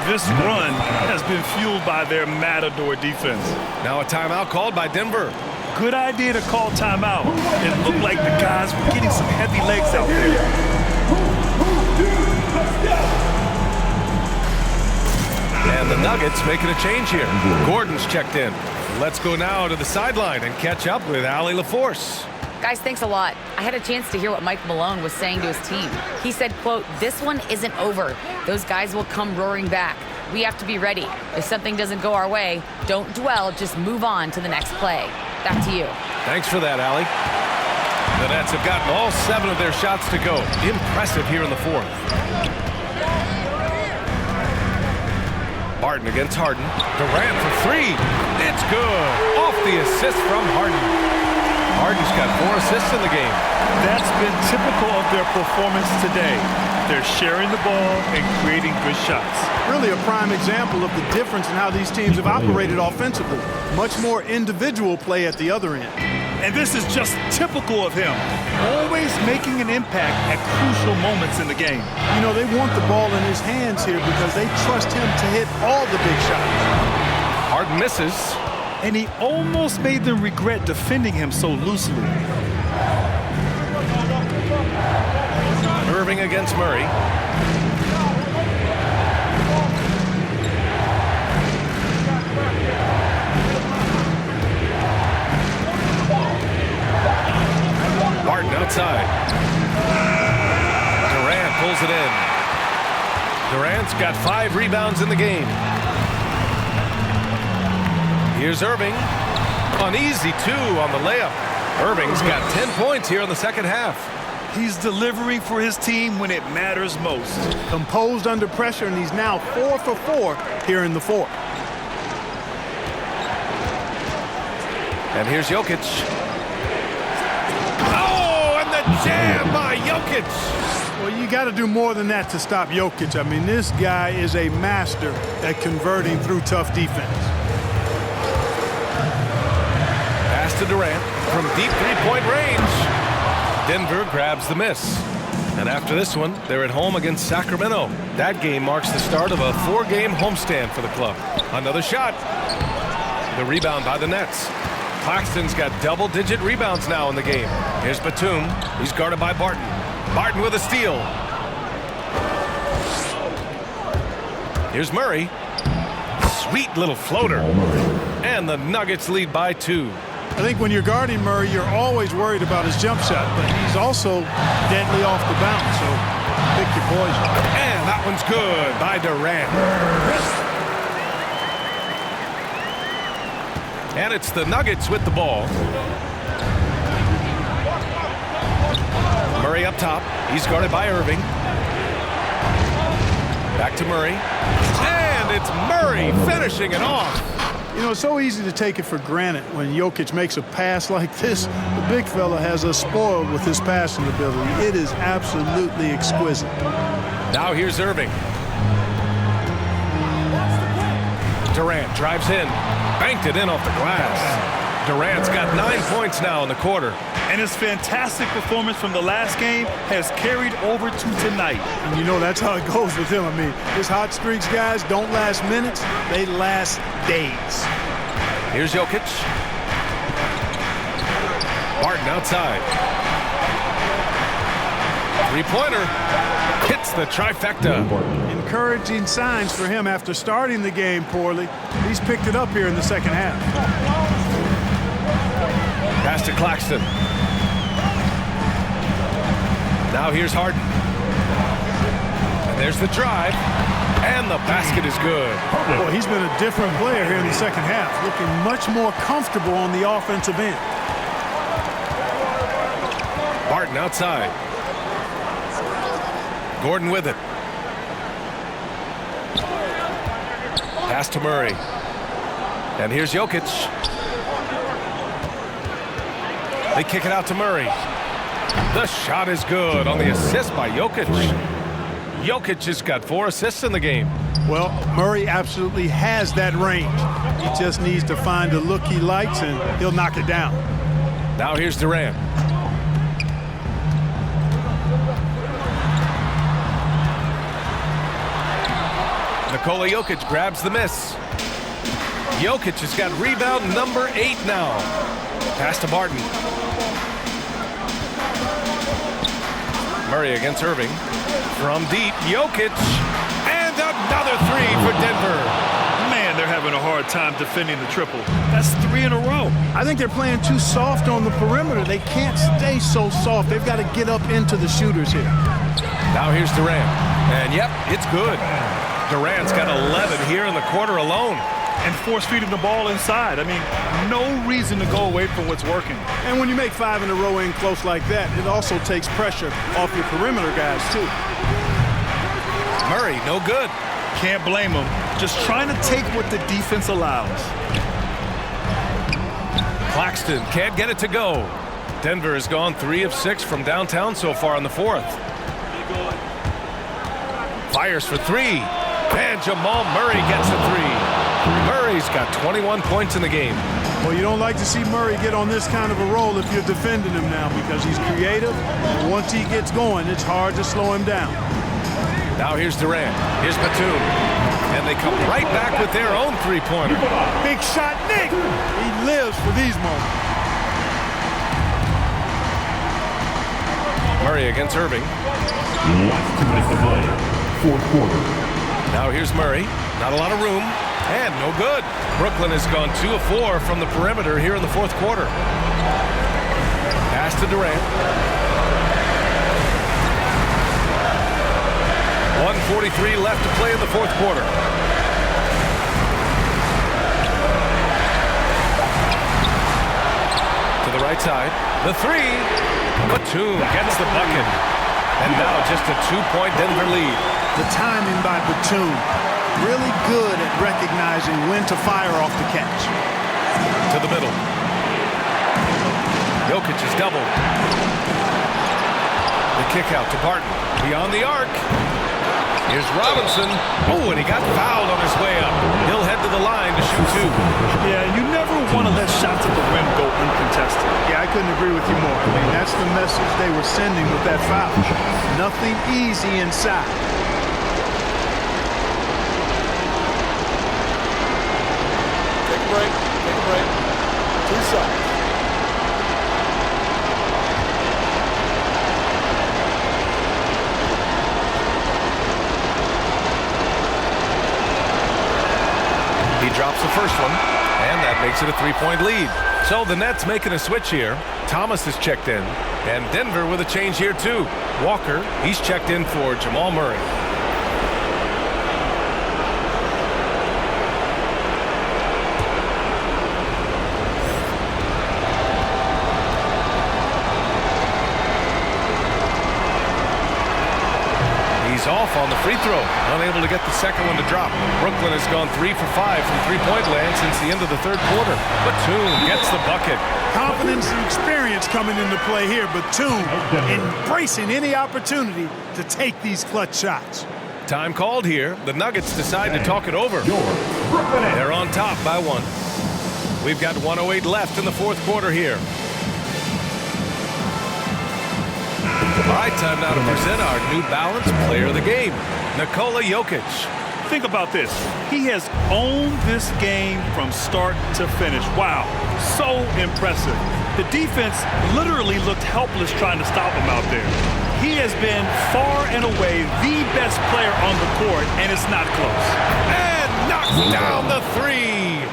This run has been fueled by their Matador defense. Now a timeout called by Denver. Good idea to call timeout. It looked like the guys were getting some heavy legs out there. And the Nuggets making a change here. Gordon's checked in. Let's go now to the sideline and catch up with Allie LaForce. Guys, thanks a lot. I had a chance to hear what Mike Malone was saying to his team. He said, quote, "This one isn't over. Those guys will come roaring back. We have to be ready. If something doesn't go our way, don't dwell, just move on to the next play." Back to you. Thanks for that, Allie. The Nets have gotten all 7 of their shots to go. Impressive here in the 4th. Barton against Harden. Durant for 3. It's good. Off the assist from Harden. Harden's got 4 assists in the game. That's been typical of their performance today. They're sharing the ball and creating good shots. Really a prime example of the difference in how these teams have operated offensively. Much more individual play at the other end. And this is just typical of him. Always making an impact at crucial moments in the game. You know, they want the ball in his hands here because they trust him to hit all the big shots. Harden misses. And he almost made them regret defending him so loosely. Irving against Murray. Barton outside. Durant pulls it in. Durant's got 5 rebounds in the game. Here's Irving. An easy 2 on the layup. Irving's got 10 points here in the second half. He's delivering for his team when it matters most. Composed under pressure, and he's now 4 for 4 here in the 4th. And here's Jokic. Oh, and the jam by Jokic. Well, you got to do more than that to stop Jokic. I mean, this guy is a master at converting through tough defense. Pass to Durant from deep 3-point range. Denver grabs the miss. And after this one, they're at home against Sacramento. That game marks the start of a 4-game homestand for the club. Another shot. The rebound by the Nets. Claxton's got double-digit rebounds now in the game. Here's Batum. He's guarded by Barton. Barton with a steal. Here's Murray. Sweet little floater. And the Nuggets lead by 2. I think when you're guarding Murray, you're always worried about his jump shot, but he's also deadly off the bounce, so pick your poison. And that one's good by Durant. And it's the Nuggets with the ball. Murray up top. He's guarded by Irving. Back to Murray. And it's Murray finishing it off. You You know, it's so easy to take it for granted when Jokic makes a pass like this. The big fella has us spoiled with his passing ability. It is absolutely exquisite. Now here's Irving. Durant drives in, banked it in off the glass. Durant's got 9 points now in the quarter. And his fantastic performance from the last game has carried over to tonight. And you know that's how it goes with him. I mean, his hot streaks, guys, don't last minutes. They last days. Here's Jokic. Barton outside. Three-pointer. Hits the trifecta. Encouraging signs for him after starting the game poorly. He's picked it up here in the second half. Pass to Claxton. Now here's Harden. And there's the drive. And the basket is good. Well, he's been a different player here in the second half, looking much more comfortable on the offensive end. Barton outside. Gordon with it. Pass to Murray. And here's Jokic. They kick it out to Murray. The shot is good on the assist by Jokic. Jokic has got 4 assists in the game. Well, Murray absolutely has that range. He just needs to find a look he likes, and he'll knock it down. Now here's Durant. Nikola Jokic grabs the miss. Jokic has got rebound number 8 now. Pass to Barton. Murray against Irving. From deep, Jokic. And another 3 for Denver. Man, they're having a hard time defending the triple. That's 3 in a row. I think they're playing too soft on the perimeter. They can't stay so soft. They've got to get up into the shooters here. Now here's Durant. And yep, it's good. Durant's got 11 here in the quarter alone. And force feeding the ball inside. I mean, no reason to go away from what's working. And when you make 5 in a row in close like that, it also takes pressure off your perimeter guys, too. Murray, no good. Can't blame him. Just trying to take what the defense allows. Claxton can't get it to go. Denver has gone 3 of 6 from downtown so far in the fourth. Fires for 3. And Jamal Murray gets a 3. Murray's got 21 points in the game. Well, you don't like to see Murray get on this kind of a roll if you're defending him now because he's creative. And once he gets going, it's hard to slow him down. Now here's Durant. Here's Batum. And they come right back with their own 3-pointer. Big shot, Nick. He lives for these moments. Murray against Irving. Last 2 minutes to play. Fourth quarter. Now here's Murray. Not a lot of room. And no good. Brooklyn has gone 2 of 4 from the perimeter here in the fourth quarter. Pass to Durant. 1:43 left to play in the fourth quarter. To the right side. The 3. Batum gets the bucket. And now just a 2-point Denver lead. The timing by Batum. Really good at recognizing when to fire off the catch. To the middle. Jokic is doubled. The kick out to Barton. Beyond the arc. Here's Robinson. Oh, and he got fouled on his way up. He'll head to the line to shoot 2. Yeah, you never want to let shots at the rim go uncontested. Yeah, I couldn't agree with you more. I mean, that's the message they were sending with that foul. Nothing easy inside. Take a break. Take a break. 2 shots. He drops the first one, and that makes it a 3-point lead. So the Nets making a switch here. Thomas is checked in, and Denver with a change here too. Walker, he's checked in for Jamal Murray. He's all off on the free throw. Unable to get the second one to drop. Brooklyn has gone 3 for 5 from three-point land since the end of the third quarter. Batum gets the bucket. Confidence and experience coming into play here. Batum embracing any opportunity to take these clutch shots. Time called here. The Nuggets decide to talk it over. They're on top by 1. We've got 1:08 left in the fourth quarter here. All right, time now to present our New Balance Player of the Game, Nikola Jokic. Think about this. He has owned this game from start to finish. Wow, so impressive. The defense literally looked helpless trying to stop him out there. He has been far and away the best player on the court, and it's not close. And knocks down the 3.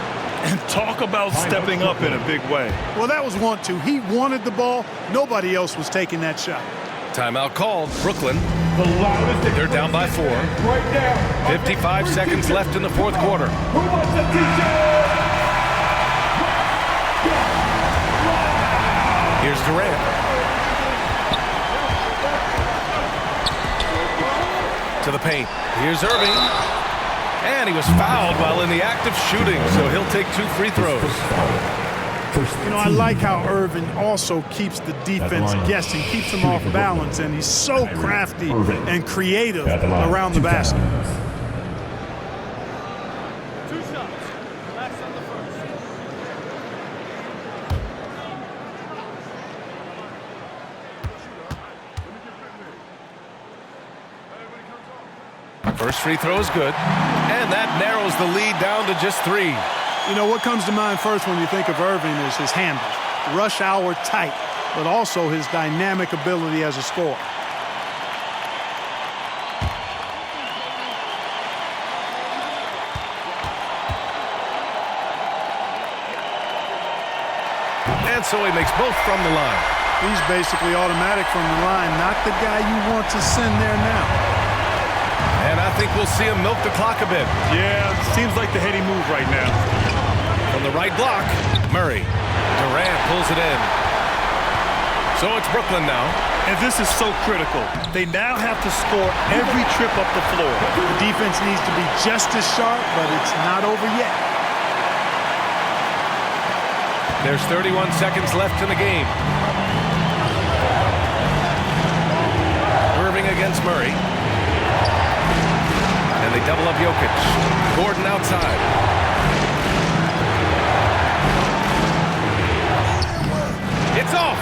And talk about stepping up in a big way. Well, that was 1-2. He wanted the ball. Nobody else was taking that shot. Timeout called. Brooklyn. They're down by 4. 55 seconds left in the fourth quarter. Here's Durant. To the paint. Here's Irving. And he was fouled while in the act of shooting, so he'll take 2 free throws. You know, I like how Irving also keeps the defense guessing, keeps them off balance, and he's so crafty and creative around the basket. 2 shots. Relax on the first. First free throw is good, and that narrows the lead down to just 3. You know, what comes to mind first when you think of Irving is his handle. Rush hour tight, but also his dynamic ability as a scorer. And so he makes both from the line. He's basically automatic from the line, not the guy you want to send there now. And I think we'll see him milk the clock a bit. Yeah, seems like the heady move right now. From the right block, Murray. Durant pulls it in. So it's Brooklyn now. And this is so critical. They now have to score every trip up the floor. The defense needs to be just as sharp, but it's not over yet. There's 31 seconds left in the game. Irving against Murray. And they double up Jokic. Gordon outside. It's off.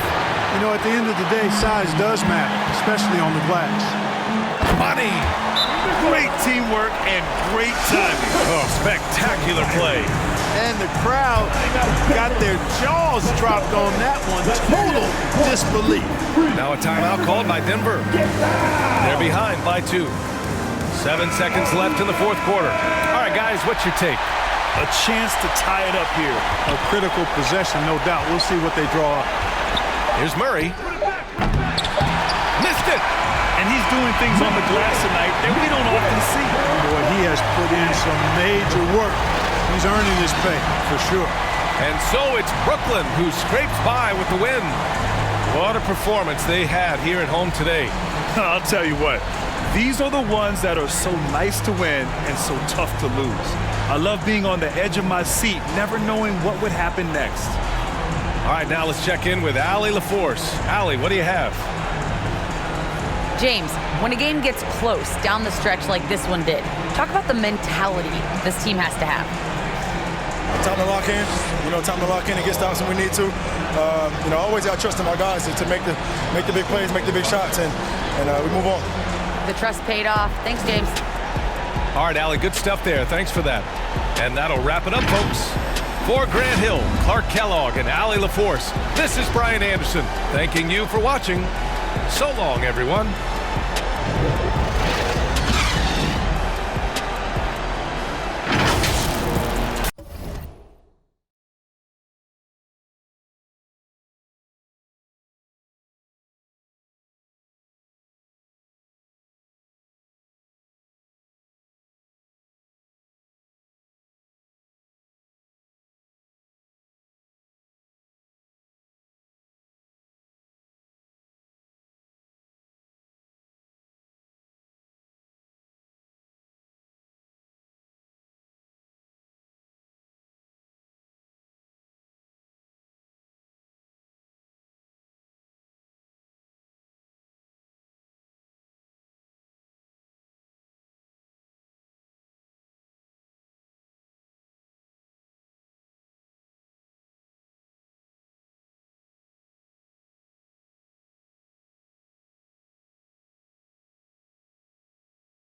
You know, at the end of the day, size does matter, especially on the glass. Money. Great teamwork and great timing. Oh, spectacular play. And the crowd got their jaws dropped on that one. Total disbelief. Now a timeout called by Denver. They're behind by 2. 7 seconds left in the fourth quarter. All right, guys, what's your take? A chance to tie it up here. A critical possession, no doubt. We'll see what they draw up. Here's Murray. Missed it. And he's doing things on the glass tonight that we don't often see. Boy, he has put in some major work. He's earning his pay, for sure. And so it's Brooklyn who scrapes by with the win. What a performance they had here at home today. I'll tell you what. These are the ones that are so nice to win and so tough to lose. I love being on the edge of my seat, never knowing what would happen next. All right, now let's check in with Allie LaForce. Allie, what do you have? James, when a game gets close down the stretch like this one did, talk about the mentality this team has to have. Time to lock in, time to lock in and get stops when we need to. Always got trust in our guys to make the big plays, make the big shots, and we move on. The trust paid off. Thanks, James. All right, Allie, good stuff there. Thanks for that. And that'll wrap it up, folks. For Grant Hill, Clark Kellogg, and Allie LaForce, this is Brian Anderson, thanking you for watching. So long, everyone.